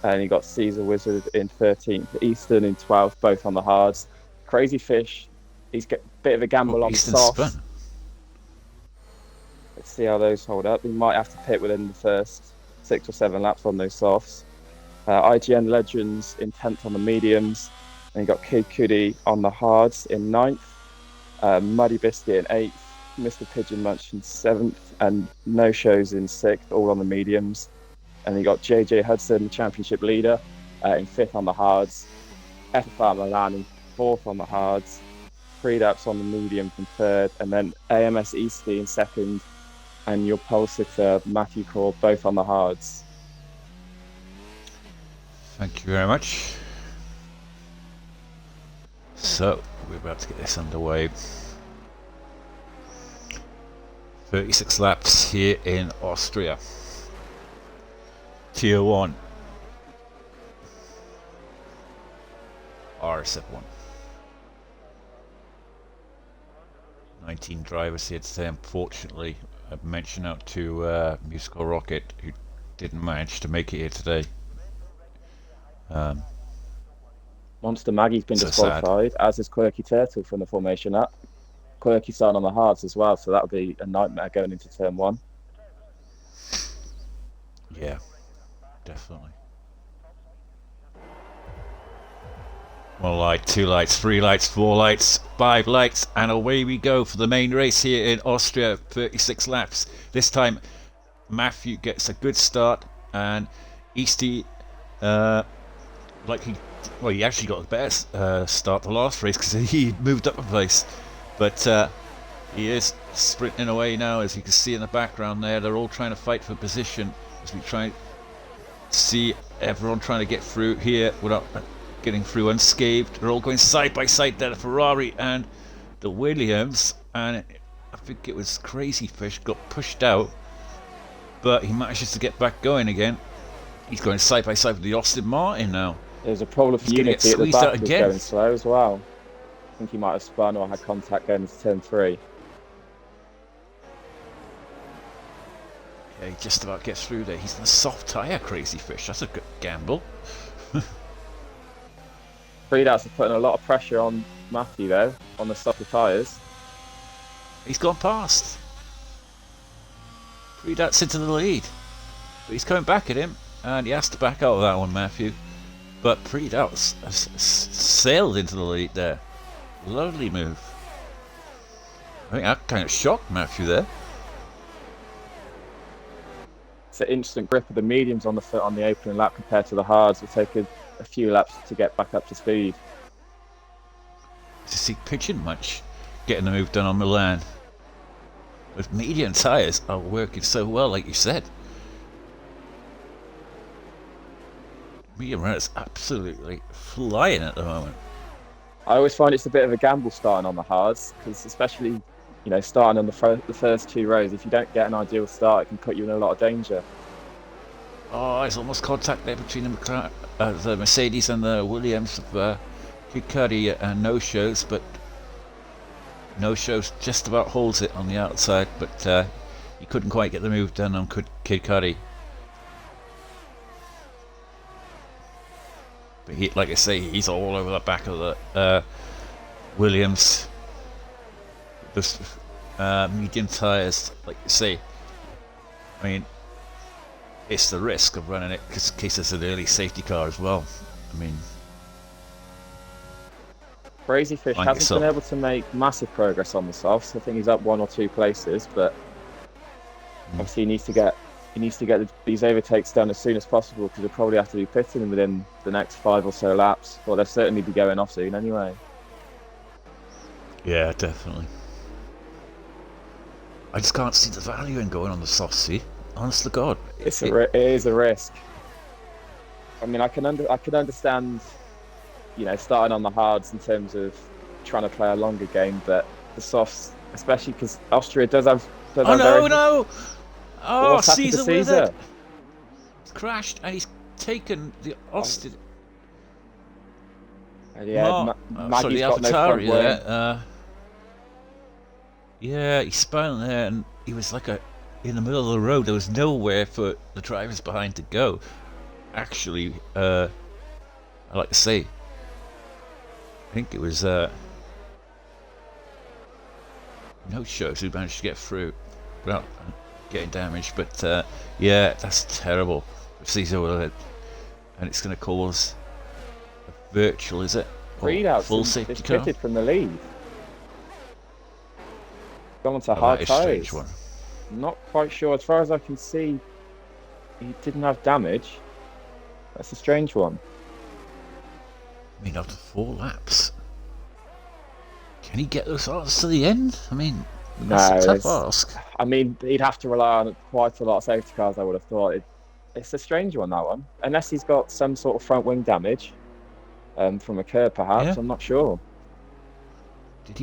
And you got Caesar Wizard in 13th. Easton in 12th, both on the hards. Crazy Fish, he's got a bit of a gamble on the Easton's softs. spun. Let's see how those hold up. We might have to pit within the first 6 or 7 laps on those softs. IGN Legends in 10th on the mediums. And you got Kid Cudi on the hards in 9th. Muddy Biscuit in 8th. Mr. Pigeon Munch in 7th. And No Shows in 6th, all on the mediums. And you got JJ Hudson, the championship leader, in 5th on the hards. FFR Milan in 4th on the hards. Predaps on the mediums in 3rd. And then AMS Easty in 2nd. And your pole sitter, Matthew Core, both on the hards. Thank you very much. So, we're about to get this underway. 36 laps here in Austria. Tier 1. RSF 1. 19 drivers here today. Unfortunately, I've mentioned out to Musical Rocket, who didn't manage to make it here today. Monster Maggie's been So disqualified, as is Quirky Turtle from the formation up. Quirky starting on the hards as well, so that'll be a nightmare going into turn 1. Yeah, definitely. 1 light, 2 lights, 3 lights, 4 lights, 5 lights, and away we go for the main race here in Austria. 36 laps. This time, Matthew gets a good start, and Easty, he actually got a better start the last race because he moved up a place. But he is sprinting away now, as you can see in the background there. They're all trying to fight for position as we try to see everyone trying to get through here without getting through unscathed. They're all going side by side there, the Ferrari and the Williams, and I think it was Crazy Fish got pushed out, but he manages to get back going again. He's going side by side with the Aston Martin now. There's a problem for Unity at the back, who's going slow as well. I think he might have spun or had contact going into turn 3. Yeah, he just about gets through there. He's in a soft tyre, Crazy Fish. That's a good gamble. Freedouts are putting a lot of pressure on Matthew, though, on the softer tyres. He's gone past. Freedat's into the lead. But he's coming back at him, and he has to back out of that one, Matthew. But Freedat's sailed into the lead there. Lovely move. I think that kind of shocked Matthew there. It's an instant grip of the mediums on the foot on the opening lap compared to the hards. It'll take a few laps to get back up to speed. To see Pigeon Munch getting the move done on Milan. With medium tyres are working so well, like you said. Medium runners absolutely flying at the moment. I always find it's a bit of a gamble starting on the hards, because especially starting on the first two rows, if you don't get an ideal start, it can put you in a lot of danger. Oh, there's almost contact there between the Mercedes and the Williams of Kid Cudi and no shows, but no shows just about holds it on the outside, but he couldn't quite get the move done on Kid Cudi. But he, like I say, he's all over the back of the Williams. This medium tyres, like you say. I mean, it's the risk of running it in case it's an early safety car as well. I mean, Crazy Fish hasn't been able to make massive progress on the softs. I think he's up 1 or 2 places, but obviously he needs to get these overtakes done as soon as possible, because he'll probably have to be pitting within the next 5 or so laps. Well, they'll certainly be going off soon anyway. Yeah, definitely. I just can't see the value in going on the soft seat. Honest to God, it is a risk. I mean, I can understand, starting on the hards in terms of trying to play a longer game, but the softs, especially because Austria does have. No! Oh, Caesar with Caesar? it. He's crashed and he's taken the Austin. Yeah, Maggie's got no front wing. There. Yeah, he spun there and he was like in the middle of the road. There was nowhere for the drivers behind to go. Actually, I like to say, I think it was no shows who managed to get through without getting damaged. But yeah, that's terrible for Caesar with it, and it's going to cause a virtual, is it? Full safety car. Pitted from the lead. Gone to hard that is tyres. Strange one. Not quite sure. As far as I can see, he didn't have damage. That's a strange one. I mean, after 4 laps, can he get those arts to the end? I mean, that's a tough ask. I mean, he'd have to rely on quite a lot of safety cars, I would have thought. It's a strange one, that one. Unless he's got some sort of front wing damage from a curb, perhaps. Yeah. I'm not sure. Did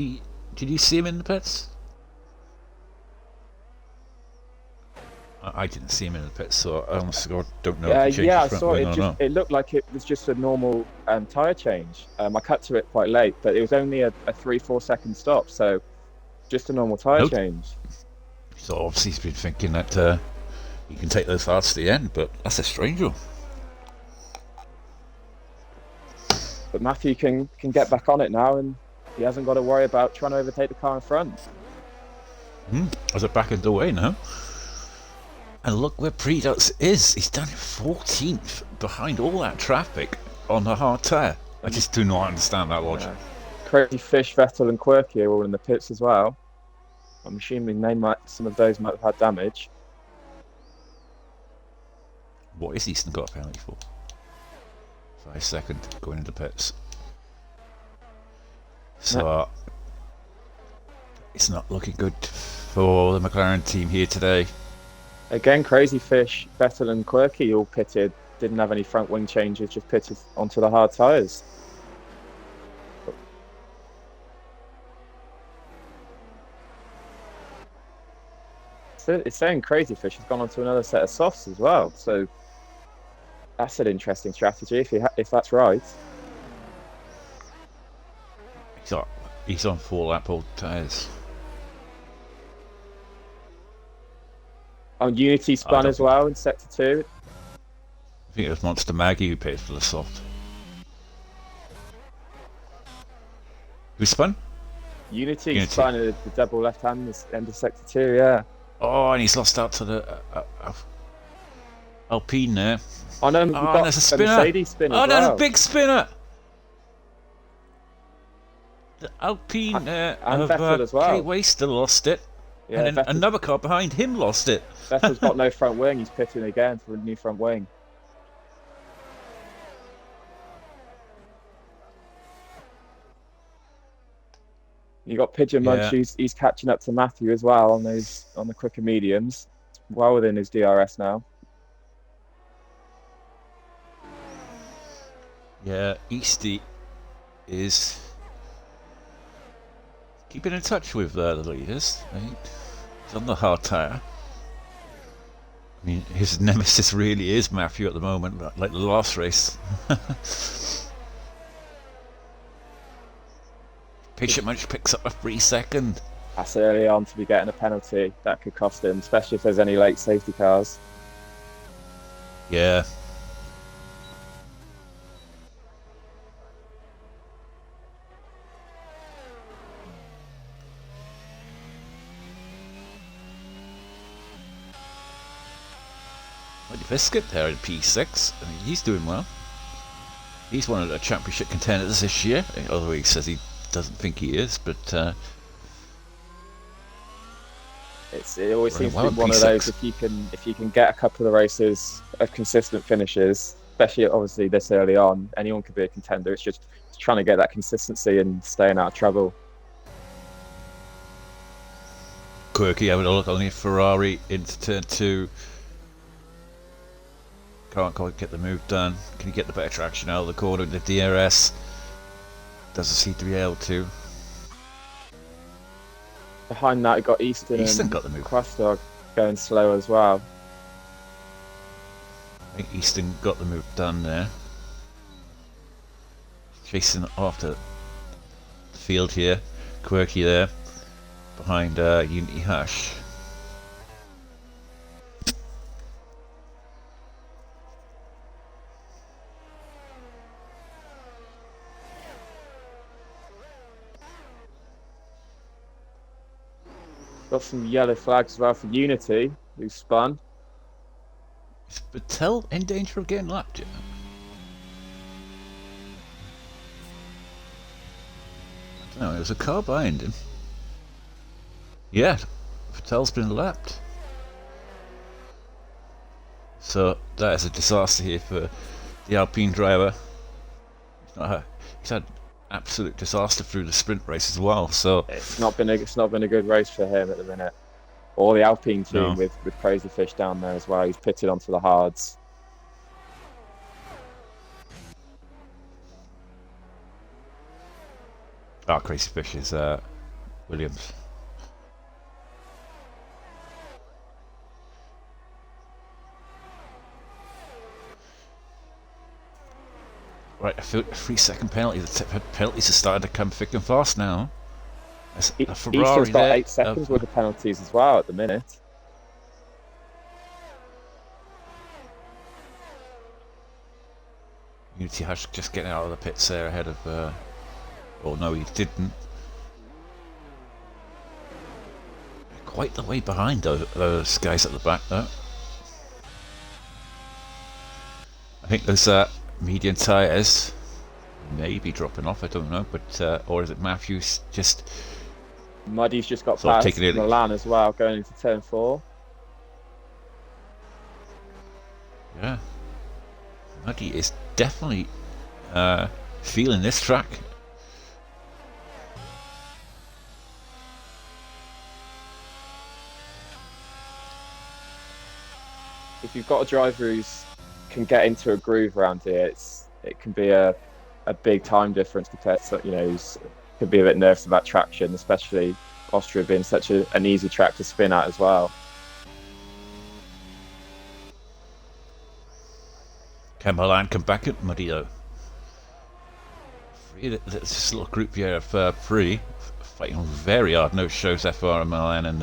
you see him in the pits? I didn't see him in the pits, so I honestly don't know. Yeah, I saw it. It looked like it was just a normal tyre change. I cut to it quite late, but it was only a 3-4 second stop, so just a normal tyre change. So obviously he's been thinking that he can take those hards to the end, but that's a strange one. But Matthew can get back on it now, and he hasn't got to worry about trying to overtake the car in front. As it back the way now. And look where Predux is. He's down 14th behind all that traffic on the hard tyre. I just do not understand that logic. Yeah. Crazy Fish, Vettel and Quirky are all in the pits as well. I'm assuming some of those might have had damage. What is Easton got a penalty for? 5 seconds going into pits. So it's not looking good for the McLaren team here today. Again, Crazy Fish, Vettel and Quirky all pitted. Didn't have any front wing changes, just pitted onto the hard tyres. So it's saying Crazy Fish has gone on to another set of softs as well. So that's an interesting strategy if that's right. He's on 4-lap old tyres. On Unity spun as well in Sector 2. I think it was Monster Maggie who paid for the soft. Who spun? Unity spun at the double left hand end of Sector 2, yeah. Oh, and he's lost out to the Alpine there. Oh no, there's a spinner. Mercedes spin as well. There's a big spinner. The Alpine and Vettel as well. Kate Waster lost it. Yeah, and then another car behind him lost it. Vettel's got no front wing. He's pitting again for a new front wing. You got Pigeon Munch. He's catching up to Matthew as well on the quicker mediums. Well within his DRS now. Yeah, Easty is keeping in touch with the leaders. I mean, he's on the hard tyre. I mean, his nemesis really is Matthew at the moment, like the last race. Patient Munch picks up a 3-second. That's early on to be getting a penalty. That could cost him, especially if there's any late safety cars. Yeah. Like Biscuit there in P6. I mean, he's doing well. He's one of the championship contenders this year, although he says he doesn't think he is, but it always seems to be one P6. of those, if you can get a couple of races of consistent finishes, especially obviously this early on, anyone could be a contender. It's just trying to get that consistency and staying out of trouble. Quirky having a look on the Ferrari into turn 2. Can't quite get the move done. Can he get the better traction out of the corner with the DRS? Doesn't seem to be able to. Behind that, you got Easton and got the move. Crosdog going slow as well. I think Easton got the move done there. Chasing after the field here. Quirky there. Behind Unity Hush. Got some yellow flags as well for Unity, who spun. Is Patel in danger of getting lapped yet? I don't know, there's a car behind him. Yeah, Patel's been lapped. So that is a disaster here for the Alpine driver. He's had absolute disaster through the sprint race as well. So it's not been a good race for him at the minute. Or the Alpine team with Crazy Fish down there as well. He's pitted onto the hards. Crazy Fish is Williams. Right, a 3-second penalty. The penalties are starting to come thick and fast now. A Ferrari Easton's got there, 8 seconds worth of penalties as well at the minute. Unity Hush just getting out of the pits there ahead of... oh no, he didn't. Quite the way behind those guys at the back though. I think those medium tyres may be dropping off, I don't know, but or is it Matthews just... Muddy's just got past Milan as well, going into turn 4. Yeah. Muddy is definitely feeling this track. If you've got a driver who can get into a groove around here, it can be a big time difference compared to, who's could be a bit nervous about traction, especially Austria being such an easy track to spin at as well. Can Milan come back at Muddy though? This little group here of 3 fighting very hard. No shows FR and Milan and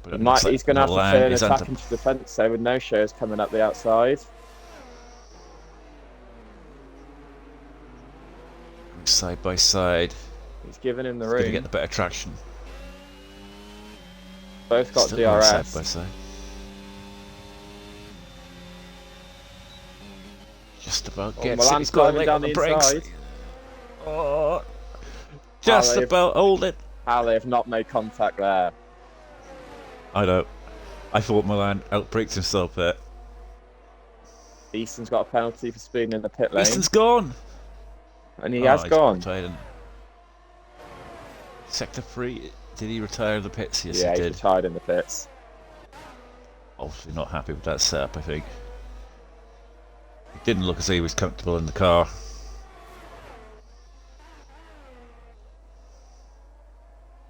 but he's going to have to turn attack into defence, so with no shows coming up the outside. Side by side. He's giving him the room. Going to get the better traction. Both got Still DRS. Side by side. Just about gets it. He's got to lay on the brakes. Inside. Oh, just about hold it. How they have not made contact there. I know. I thought Milan outbraked himself there. Easton's got a penalty for speeding in the pit lane. Easton's gone. And he has gone. Sector 3, did he retire in the pits? Yes, yeah, he did. He's retired in the pits. Obviously not happy with that setup, I think. It didn't look as though he was comfortable in the car.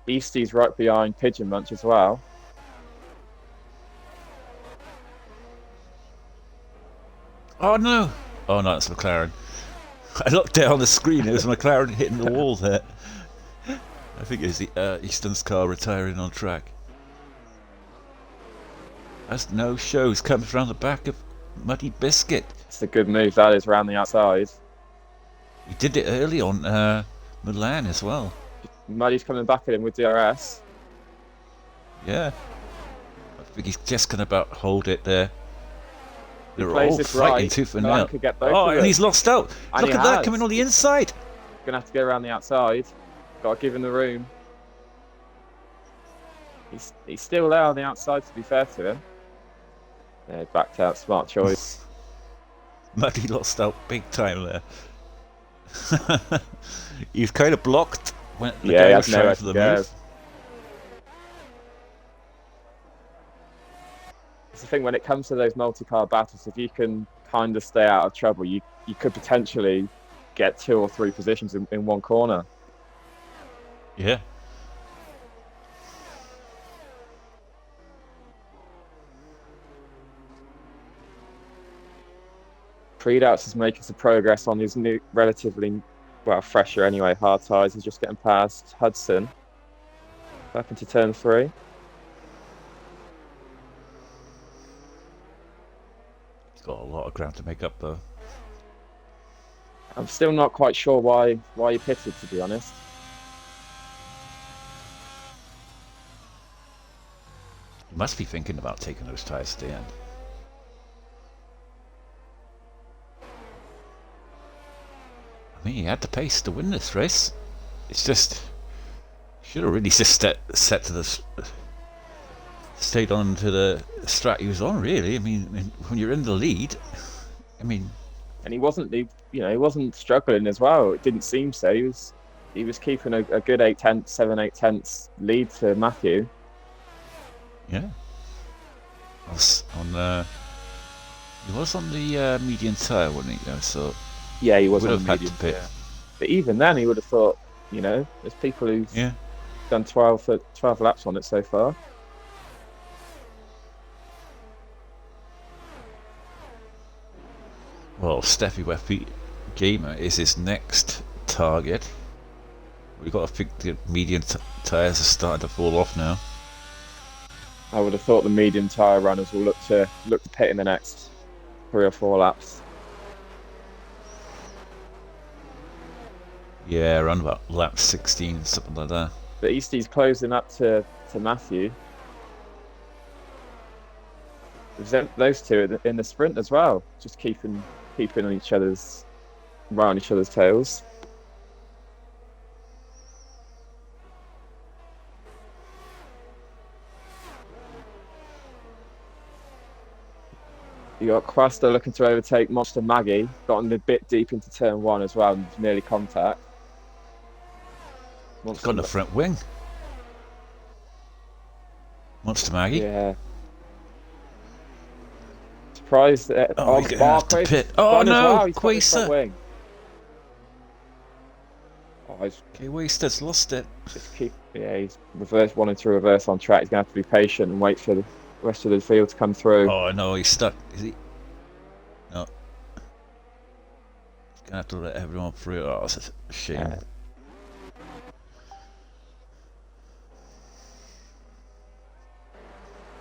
Eastie's right behind Pigeon Munch as well. Oh no! Oh no, it's McLaren. I looked down the screen, it was McLaren hitting the wall there. I think it was Easton's car retiring on track. That's no show, he's coming around the back of Muddy Biscuit. It's a good move, that is, around the outside. He did it early on Milan as well. Muddy's coming back at him with DRS. Yeah. I think he's just going to about hold it there. They're plays all this fighting right, tooth and Milan nail. could get both Oh, of and them. he's lost out. And Look he at that has. coming on the inside. Gonna have to go around the outside. Got to give him the room. He's still there on the outside, to be fair to him. Yeah, backed out, smart choice. Muddy lost out big time there. He's kind of blocked when the guy was trying for the move. It's the thing, when it comes to those multi-car battles, if you can kind of stay out of trouble, you could potentially get 2 or 3 positions in one corner. Yeah. Predouts is making some progress on his new, relatively, well, fresher anyway, hard tyres. He's just getting past Hudson. Back into turn 3. He's got a lot of ground to make up though. I'm still not quite sure why he pitted, to be honest. He must be thinking about taking those tyres to the end. I mean, he had the pace to win this race. It's just, should have really just set to the, stayed on to the strat he was on. Really, I mean, when you're in the lead, I mean, and he wasn't struggling as well. It didn't seem so. He was keeping a good 7/8 lead to Matthew. Yeah. He was on the medium tyre, wasn't he? So yeah, he was would on have the had medium. to pit. Yeah. But even then, he would have thought, there's people who've done 12 laps on it so far. Well, Steffi Weffy Gamer is his next target. We've got to think the medium tyres are starting to fall off now. I would have thought the medium tyre runners will look to pit in the next 3 or 4 laps. Yeah, around about lap 16, something like that. But Eastie's closing up to Matthew. There's those two in the sprint as well, just keeping on each other's tails. You got Quasta looking to overtake Monster Maggie, gotten a bit deep into turn 1 as well, and nearly contact. Got in the front wing. Monster Maggie. Yeah. Surprised that he's gonna have to pit. Oh no, Quasta. Okay, Waster's lost it. He's wanting to reverse on track. He's gonna have to be patient and wait for the rest of the field to come through. Oh no, he's stuck. Is he? No. He's gonna have to let everyone through. Oh, it's a shame. Yeah.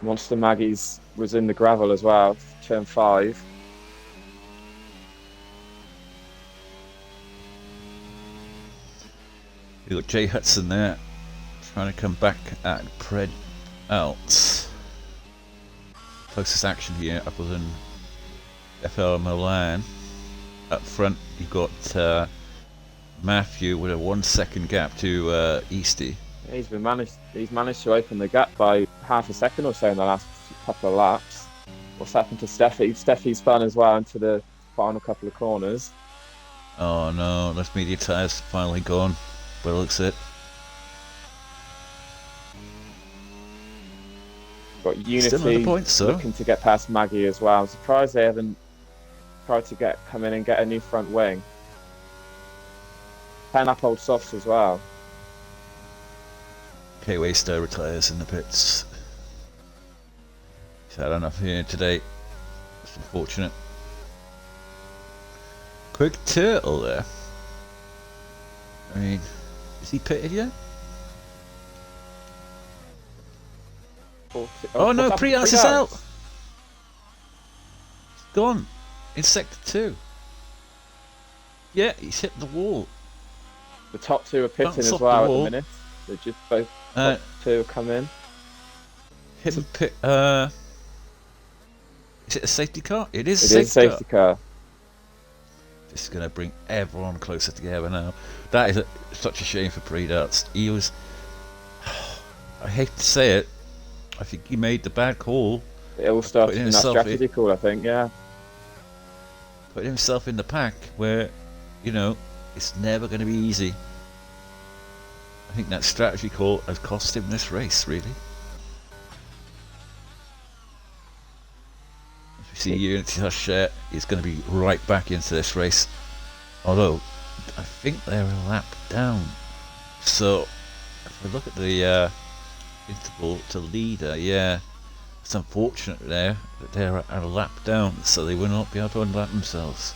Monster Maggie's was in the gravel as well, turn 5. You got Jay Hudson there, trying to come back at Pred out. Closest action here, other than FL Milan. Up front, you've got Matthew with a 1 second gap to Eastie. Yeah, he's managed to open the gap by half a second or so in the last couple of laps. What's happened to Steffi? Steffi's spun as well into the final couple of corners. Oh no, those media tyres finally gone. Well, looks it. Got Unity Still on the points, so looking to get past Maggie as well. I'm surprised they haven't tried to come in and get a new front wing. 10 up old softs as well. K-Waster retires in the pits. He's had enough here today. It's unfortunate. Quick turtle there. I mean, is he pitted yet? Oh no, Prius is out! Gone. In sector 2. Yeah, he's hit the wall. The top two are pitting That's as off well the at wall. the minute. They just both top two have come in. Hit the pit. Is it a safety car? It is It a is safety car. This is going to bring everyone closer together now. That is such a shame for Predarts. He was... I hate to say it. I think he made the bad call. It all started in that strategy call, I think, yeah. Putting himself in the pack where, you know, it's never going to be easy. I think that strategy call has cost him this race, really. As we see Unity Hush is going to be right back into this race. Although, I think they're a lap down. So, if we look at the interval to leader, yeah, it's unfortunate there that they're a lap down, so they will not be able to unlap themselves.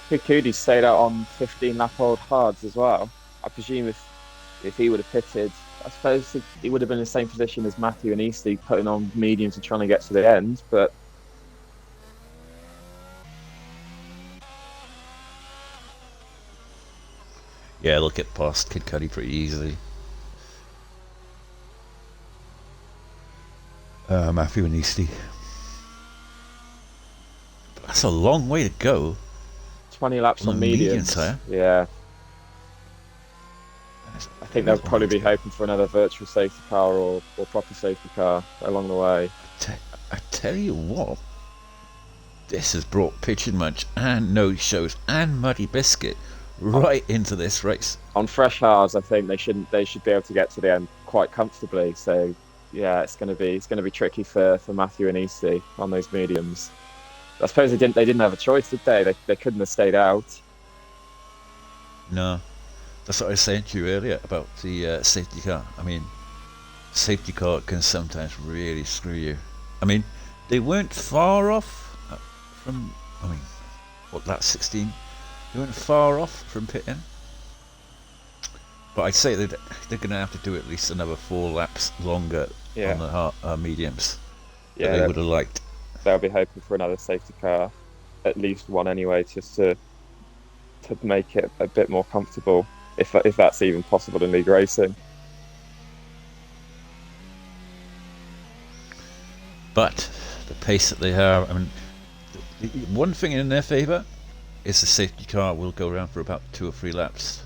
Kukudi stayed out on 15 lap old hards as well. I presume if he would have pitted, I suppose he would have been in the same position as Matthew and Eastley, putting on mediums and trying to get to the end, but yeah, they'll get past Kid Cudi pretty easily. Matthew and Eastley. But that's a long way to go. 20 laps on mediums. Yeah. I think they'll probably be hoping for another virtual safety car or proper safety car along the way. I tell you what, this has brought Pigeon Munch and No Shows and Muddy Biscuit right into this race. On fresh hards, I think they should be able to get to the end quite comfortably. So yeah, it's going to be tricky for Matthew and Eastley on those mediums. I suppose they didn't have a choice, did they? They couldn't have stayed out. No, that's what I was saying to you earlier about the safety car. I mean, safety car can sometimes really screw you. I mean, they weren't far off from. I mean, what, lap 16? They weren't far off from pitting. But I'd say they're going to have to do at least another 4 laps longer on the mediums. Yeah, that they would have liked. They'll be hoping for another safety car, at least one anyway, just to make it a bit more comfortable, if that's even possible in league racing. But the pace that they have, I mean, one thing in their favour is the safety car will go around for about 2 or 3 laps,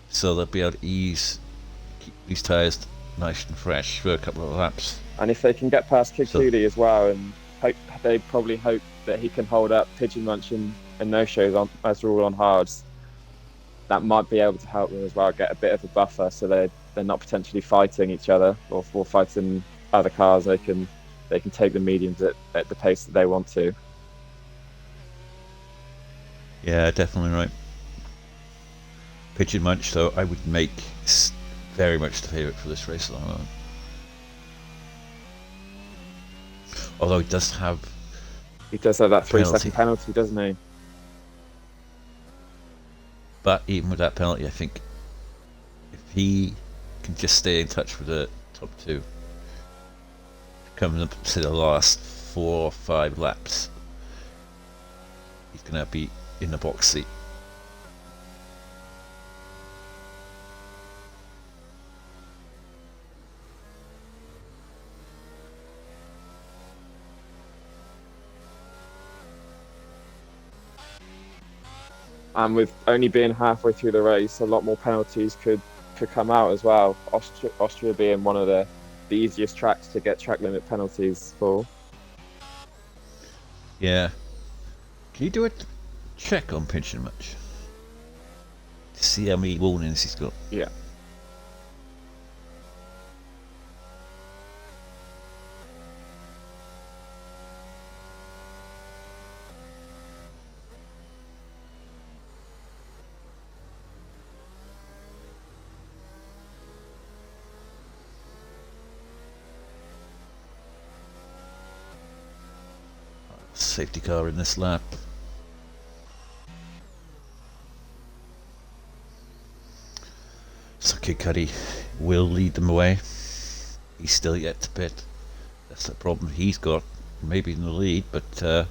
so they'll be able to keep these tyres nice and fresh for a couple of laps. And if they can get past Kid Cudi as well, and they probably hope that he can hold up Pigeon Munch and No Shows on as rule on hards, that might be able to help them as well get a bit of a buffer, so they're not potentially fighting each other or fighting other cars. They can take the mediums at the pace that they want to. Yeah, definitely right. Pigeon Munch, though, I would make very much the favourite for this race at the moment. Although he does have that 3-second penalty, doesn't he? But even with that penalty, I think if he can just stay in touch with the top 2, coming up to the last 4 or 5 laps, he's going to be in the box seat. And with only being halfway through the race, a lot more penalties could come out as well. Austria being one of the easiest tracks to get track limit penalties for. Yeah. Can you do a check on Pigeon Munch? See how many warnings he's got. Yeah. safety car in this lap. So Kid Cudi will lead them away. He's still yet to pit. That's the problem he's got. Maybe in the lead, but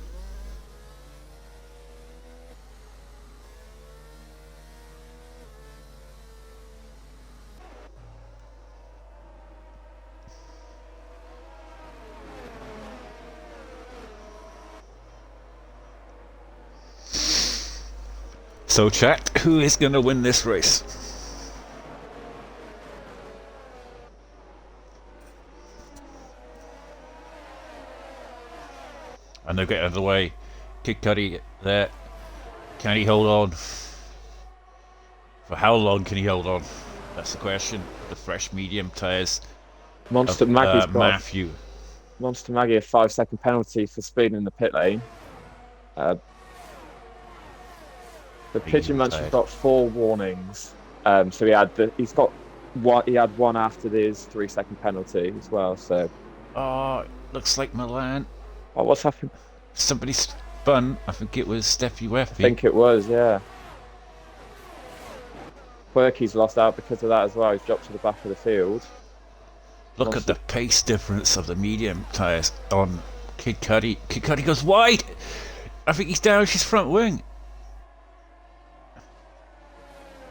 so chat, who is going to win this race? And they're getting out of the way. Kid Cudi there. Can he hold on? For how long can he hold on? That's the question. The fresh medium tyres Monster of Maggie's got Matthew. Monster Maggie a 5-second penalty for speeding in the pit lane. The Pigeon Munch has got 4 warnings. So he had one after his 3-second penalty as well. So Oh, looks like Milan. oh, what's happened? Somebody spun. I think it was Steffi I Weffy. think it was, yeah. Quirky's lost out because of that as well. He's dropped to the back of the field. Look at the pace difference of the medium tyres on Kid Cudi. Kid Cudi goes wide. I think he's down his front wing.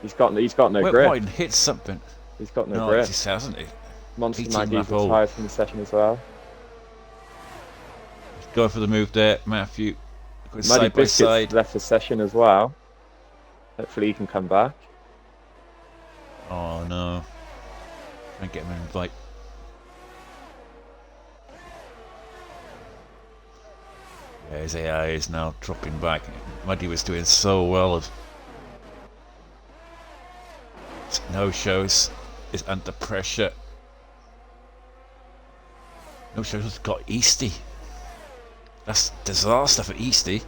He's got no Went grip. wide and hit something. He's got no No, grip. he just hasn't. Monster 18 Maggie's lap hole. retired from the session as well. Going for the move there, Matthew. Going Muddy side by Biscuits side. left the session as well. Hopefully he can come back. Oh no. Try and get him an invite. Yeah, his AI is now dropping back. Muddy was doing so well. No shows is under pressure. No shows has got Easty. That's disaster for Easty.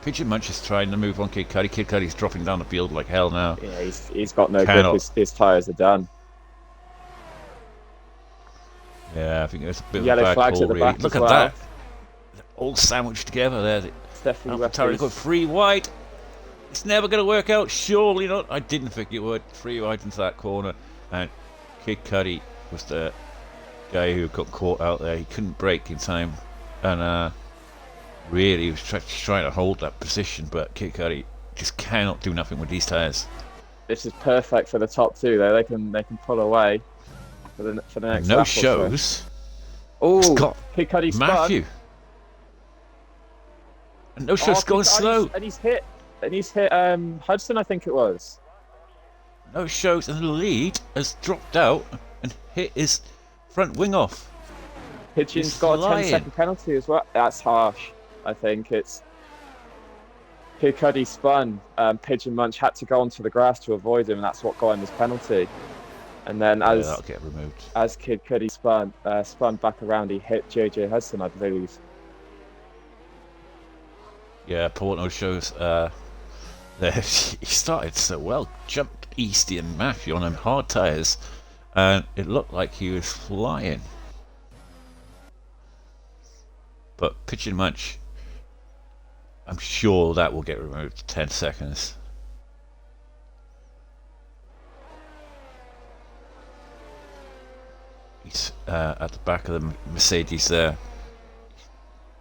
Pigeon Munch is trying to move on Kid Cudi. Kid Cudi's dropping down the field like hell now. Yeah, he's got no grip. His tyres are done. Yeah, I think it's a bit Yellow of a bad flags call, at the really. back Look as at well. that. They're all sandwiched together there. Steffi AlphaTauri got 3 wide. It's never going to work out. Surely not. I didn't think it would. 3 wide into that corner. And Kid Cudi was the guy who got caught out there. He couldn't brake in time. And really, he was trying to hold that position. But Kid Cudi just cannot do nothing with these tyres. This is perfect for the top 2 though. They can pull away for the next No lap or so. shows. Oh, It's got Kid Cudi spun. Matthew. And no shows going slow. And he's hit Hudson, I think it was. No shows, and the lead has dropped out and hit his front wing off. Pigeon's He's got a flying. 10-second penalty as well. That's harsh. I think it's Kid Cudi spun. Pigeon Munch had to go onto the grass to avoid him, and that's what got him his penalty. And then Yeah, that'll get removed. as Kid Cudi spun back around, he hit JJ Hudson, I believe. Yeah, Porto shows there. He started so well, jumped Easty and Matthew on them hard tyres, and it looked like he was flying. But Pigeon Munch, I'm sure that will get removed. 10 seconds. He's at the back of the Mercedes there.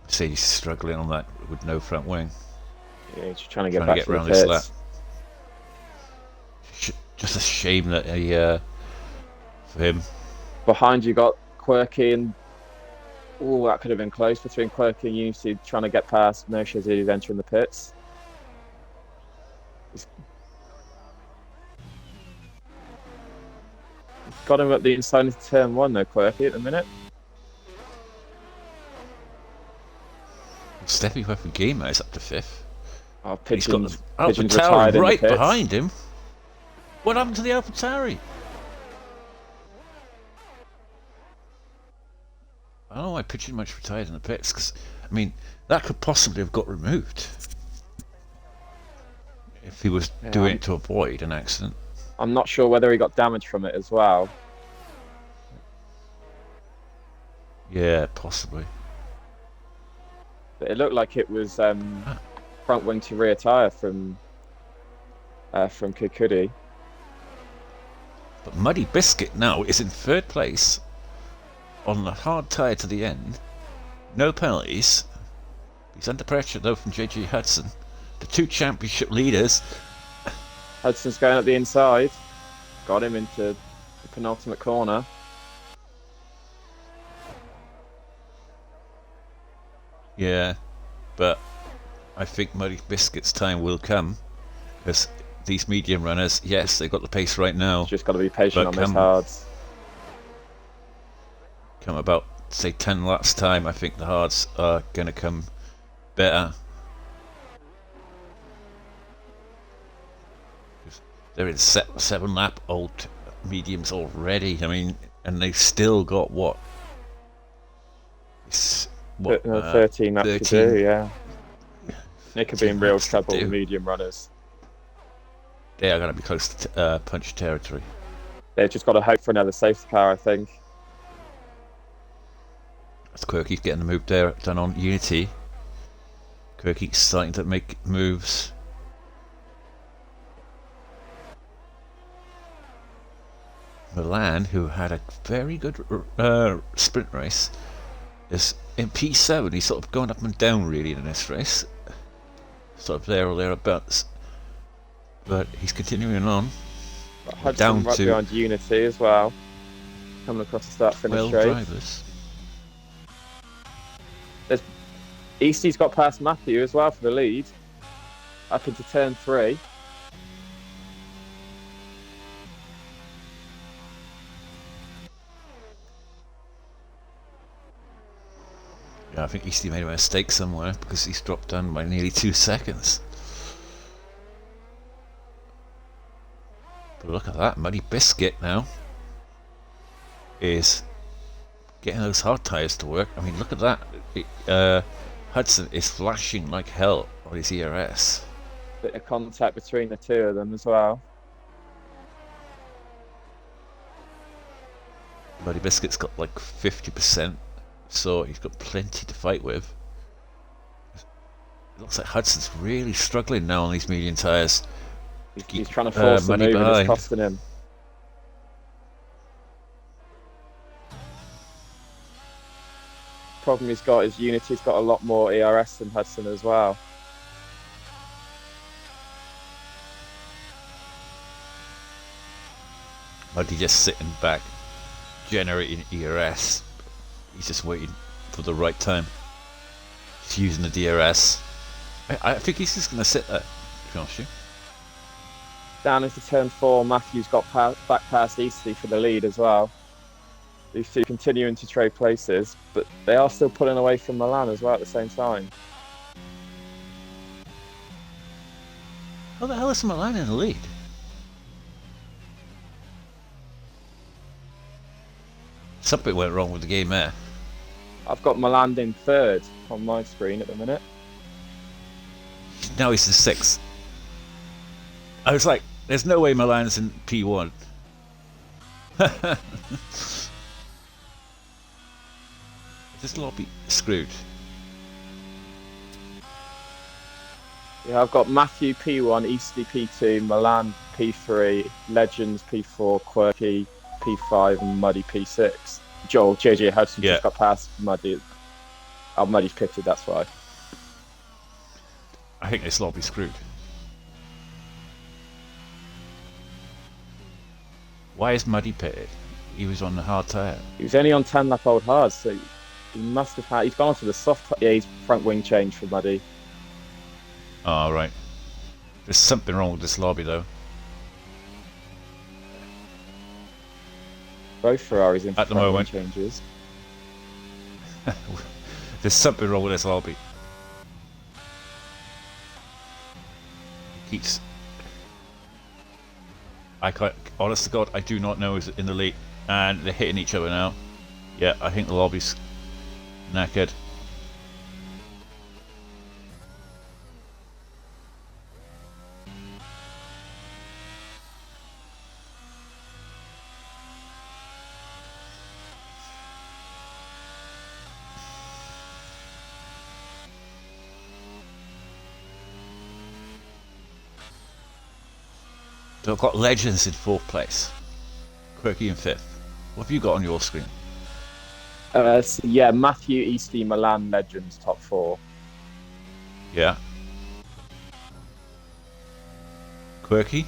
Mercedes is struggling on that with no front wing. Yeah, he's trying to get Trying back to get to around the this pits. lap. Just a shame that he, for him. Behind you got Quirky and oh, that could have been close between Quirky and Unity trying to get past No Shows who's entering the pits. He's got him at the inside of turn 1 though, Quirky, at the minute. Steffi Weapon Gamer is up to 5th. Oh, He's got Pigeon's, the Pigeon's AlphaTauri retired in the right pits. behind him. What happened to the AlphaTauri? I don't know why Pigeon Munch retired in the pits, because, I mean, that could possibly have got removed if he was doing it to avoid an accident. I'm not sure whether he got damage from it as well. Yeah, possibly. But it looked like it was front wing to rear tyre from Kukudi. But Muddy Biscuit now is in third place on a hard tyre to the end. No penalties. He's under pressure though from JJ Hudson. The two championship leaders. Hudson's going up the inside. Got him into the penultimate corner. Yeah, but I think Muddy Biscuit's time will come. Because these medium runners, yes, they've got the pace right now. Just got to be patient But on those hards. Come about, say, 10 laps time, I think the hards are going to come better. They're in 7 lap old mediums already. I mean, and they've still got what? 13 laps 13. to do, yeah. They could be in real laps to trouble do. with medium runners. They are going to be close to punch territory. They've just got to hope for another safety car, I think. As Quirky's getting the move there done on Unity. Quirky's starting to make moves. Milan, who had a very good sprint race, is in P7. He's sort of going up and down really in this race. Sort of there or thereabouts. But he's continuing on. Hudson Down right to behind Unity as well. Coming across the start-finish 12 straight. drivers. Eastie's got past Matthew as well for the lead. Up into turn 3. Yeah, I think Eastie made a mistake somewhere because he's dropped down by nearly 2 seconds. But look at that, Muddy Biscuit now is getting those hard tyres to work. I mean, look at that. Hudson is flashing like hell on his ERS. Bit of contact between the two of them as well. Muddy Biscuit's got like 50%, so he's got plenty to fight with. It looks like Hudson's really struggling now on these medium tyres. He's trying to force the move and it's costing him. Problem he's got is Unity's got a lot more ERS than Hudson as well. Muddy just sitting back, generating ERS. He's just waiting for the right time. He's using the DRS. I think he's just going to sit there, to be honest with you. Down into turn 4, Matthew's got back past Eastley for the lead as well. These two continuing to trade places, but they are still pulling away from Milan as well at the same time. How the hell is Milan in the lead? Something went wrong with the game there. I've got Milan in 3rd on my screen at the minute. Now he's in 6th. I was like, there's no way Milan's in P1. This lobby screwed. Yeah, I've got Matthew P1, Eastley P2, Milan P3, Legends P4, Quirky P5, and Muddy P6. JJ Hudson just got past Muddy. Oh, Muddy's pitted, that's why. I think this lobby screwed. Why is Muddy pitted? He was on the hard tyre. He was only on 10 lap old hard, so he must have had. He's gone onto the soft. Yeah, he's front wing change for Muddy. Oh, right. There's something wrong with this lobby, though. Both Ferraris in at the front moment. wing changes. There's something wrong with this lobby. Keeps. I can't. Honest to God, I do not know who's in the lead, and they're hitting each other now. Yeah, I think the lobby's knackered. I've got Legends in 4th place. Quirky in 5th. What have you got on your screen? So yeah, Matthew, Easty, Milan, Legends, top 4. Yeah. Quirky,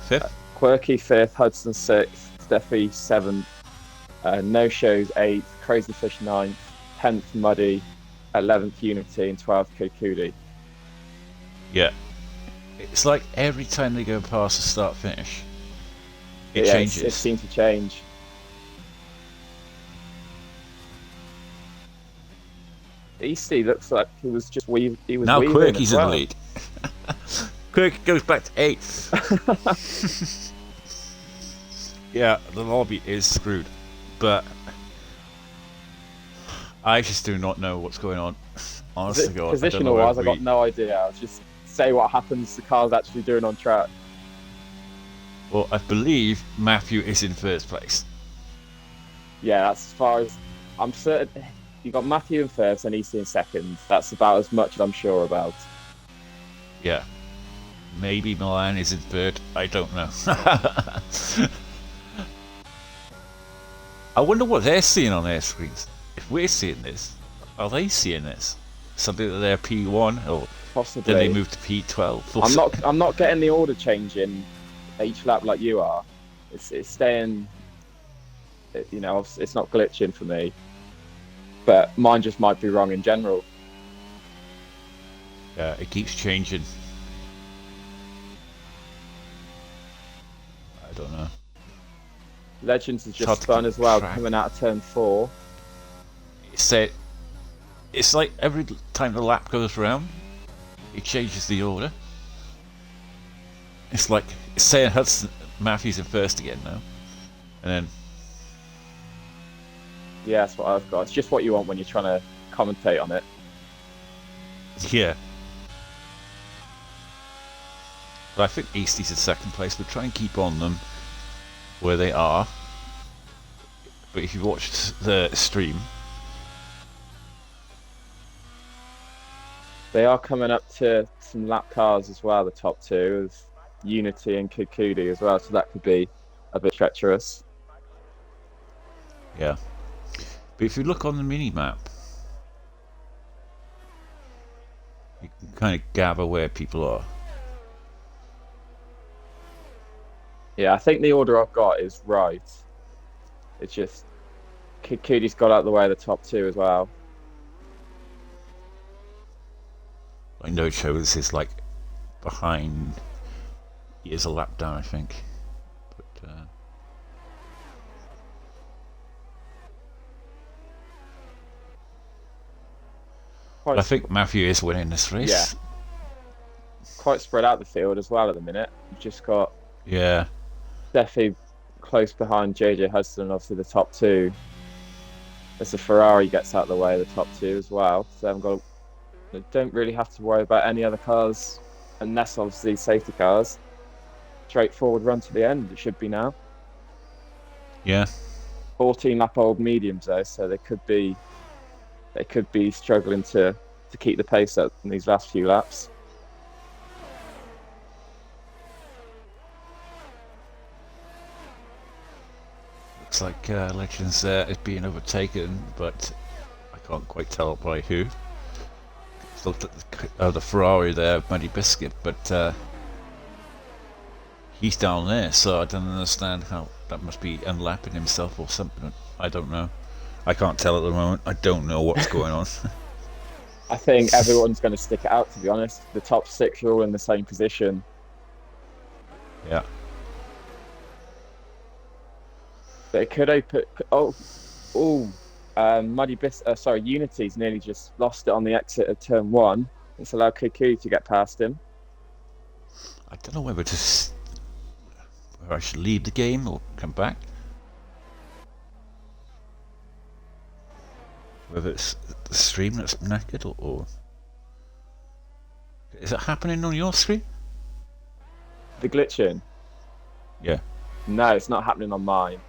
5th. Quirky 5th, Hudson 6th, Steffi 7th, No Shows 8th, Crazy Fish 9th, 10th Muddy, 11th Unity, and 12th Kokudi. Yeah. It's like every time they go past the start finish, it changes. It seems to change. Easty looks like he was just he was Now weaving Quirky's as well. in the lead. Quirky goes back to 8th. Yeah, the lobby is screwed, but I just do not know what's going on. Honest to God, Positional wise, I got no idea. I was just say what happens the car's actually doing on track. Well, I believe Matthew is in 1st place. Yeah, that's as far as I'm certain. You got Matthew in 1st and Easty in 2nd. That's about as much as I'm sure about. Yeah. Maybe Milan is in 3rd. I don't know. I wonder what they're seeing on their screens. If we're seeing this, are they seeing this? Something that they're P1 or Possibly. then they move to P12? I'm not getting the order change in each lap like you are. It's staying. You know, it's not glitching for me. But mine just might be wrong in general. Yeah, it keeps changing. I don't know. Legends has It's hard just to spun keep as well, track. coming out of turn 4. It's like every time the lap goes around, it changes the order. It's like it's saying Hudson Matthews in 1st again now, and then Yeah, that's what I've got. It's just what you want when you're trying to commentate on it. yeah. But I think Eastie's in 2nd place. We'll try and keep on them where they are. But if you watched the stream, They are coming up to some lap cars as well, the top 2 of Unity and Kikudi as well, so that could be a bit treacherous. yeah. But if you look on the mini map, you can kind of gather where people are. Yeah, I think the order I've got is right. It's just Kikudi's got out of the way of the top 2 as well. I know Chose is like behind. He is a lap down, I think. But I think Matthew is winning this race. Yeah. Quite spread out the field as well at the minute. You've just got Yeah. Steffi close behind JJ Hudson and obviously the top 2. As the Ferrari gets out of the way of the top 2 as well. So they don't really have to worry about any other cars unless obviously safety cars. Straightforward run to the end, it should be now. Yeah. 14 lap old mediums though, so they could be struggling to keep the pace up in these last few laps. Looks like Legends is being overtaken, but I can't quite tell by who. Just looked at the Ferrari there, Muddy Biscuit, but he's down there, so I don't understand how that must be unlapping himself or something. I don't know. I can't tell at the moment. I don't know what's going on. I think everyone's going to stick it out, to be honest. The top 6 are all in the same position. Yeah. But it could open. Unity's nearly just lost it on the exit of turn 1. It's allowed Kuku to get past him. I don't know whether I should leave the game or come back. Whether it's the stream that's knackered or is it happening on your screen? The glitching? Yeah. No, it's not happening on mine.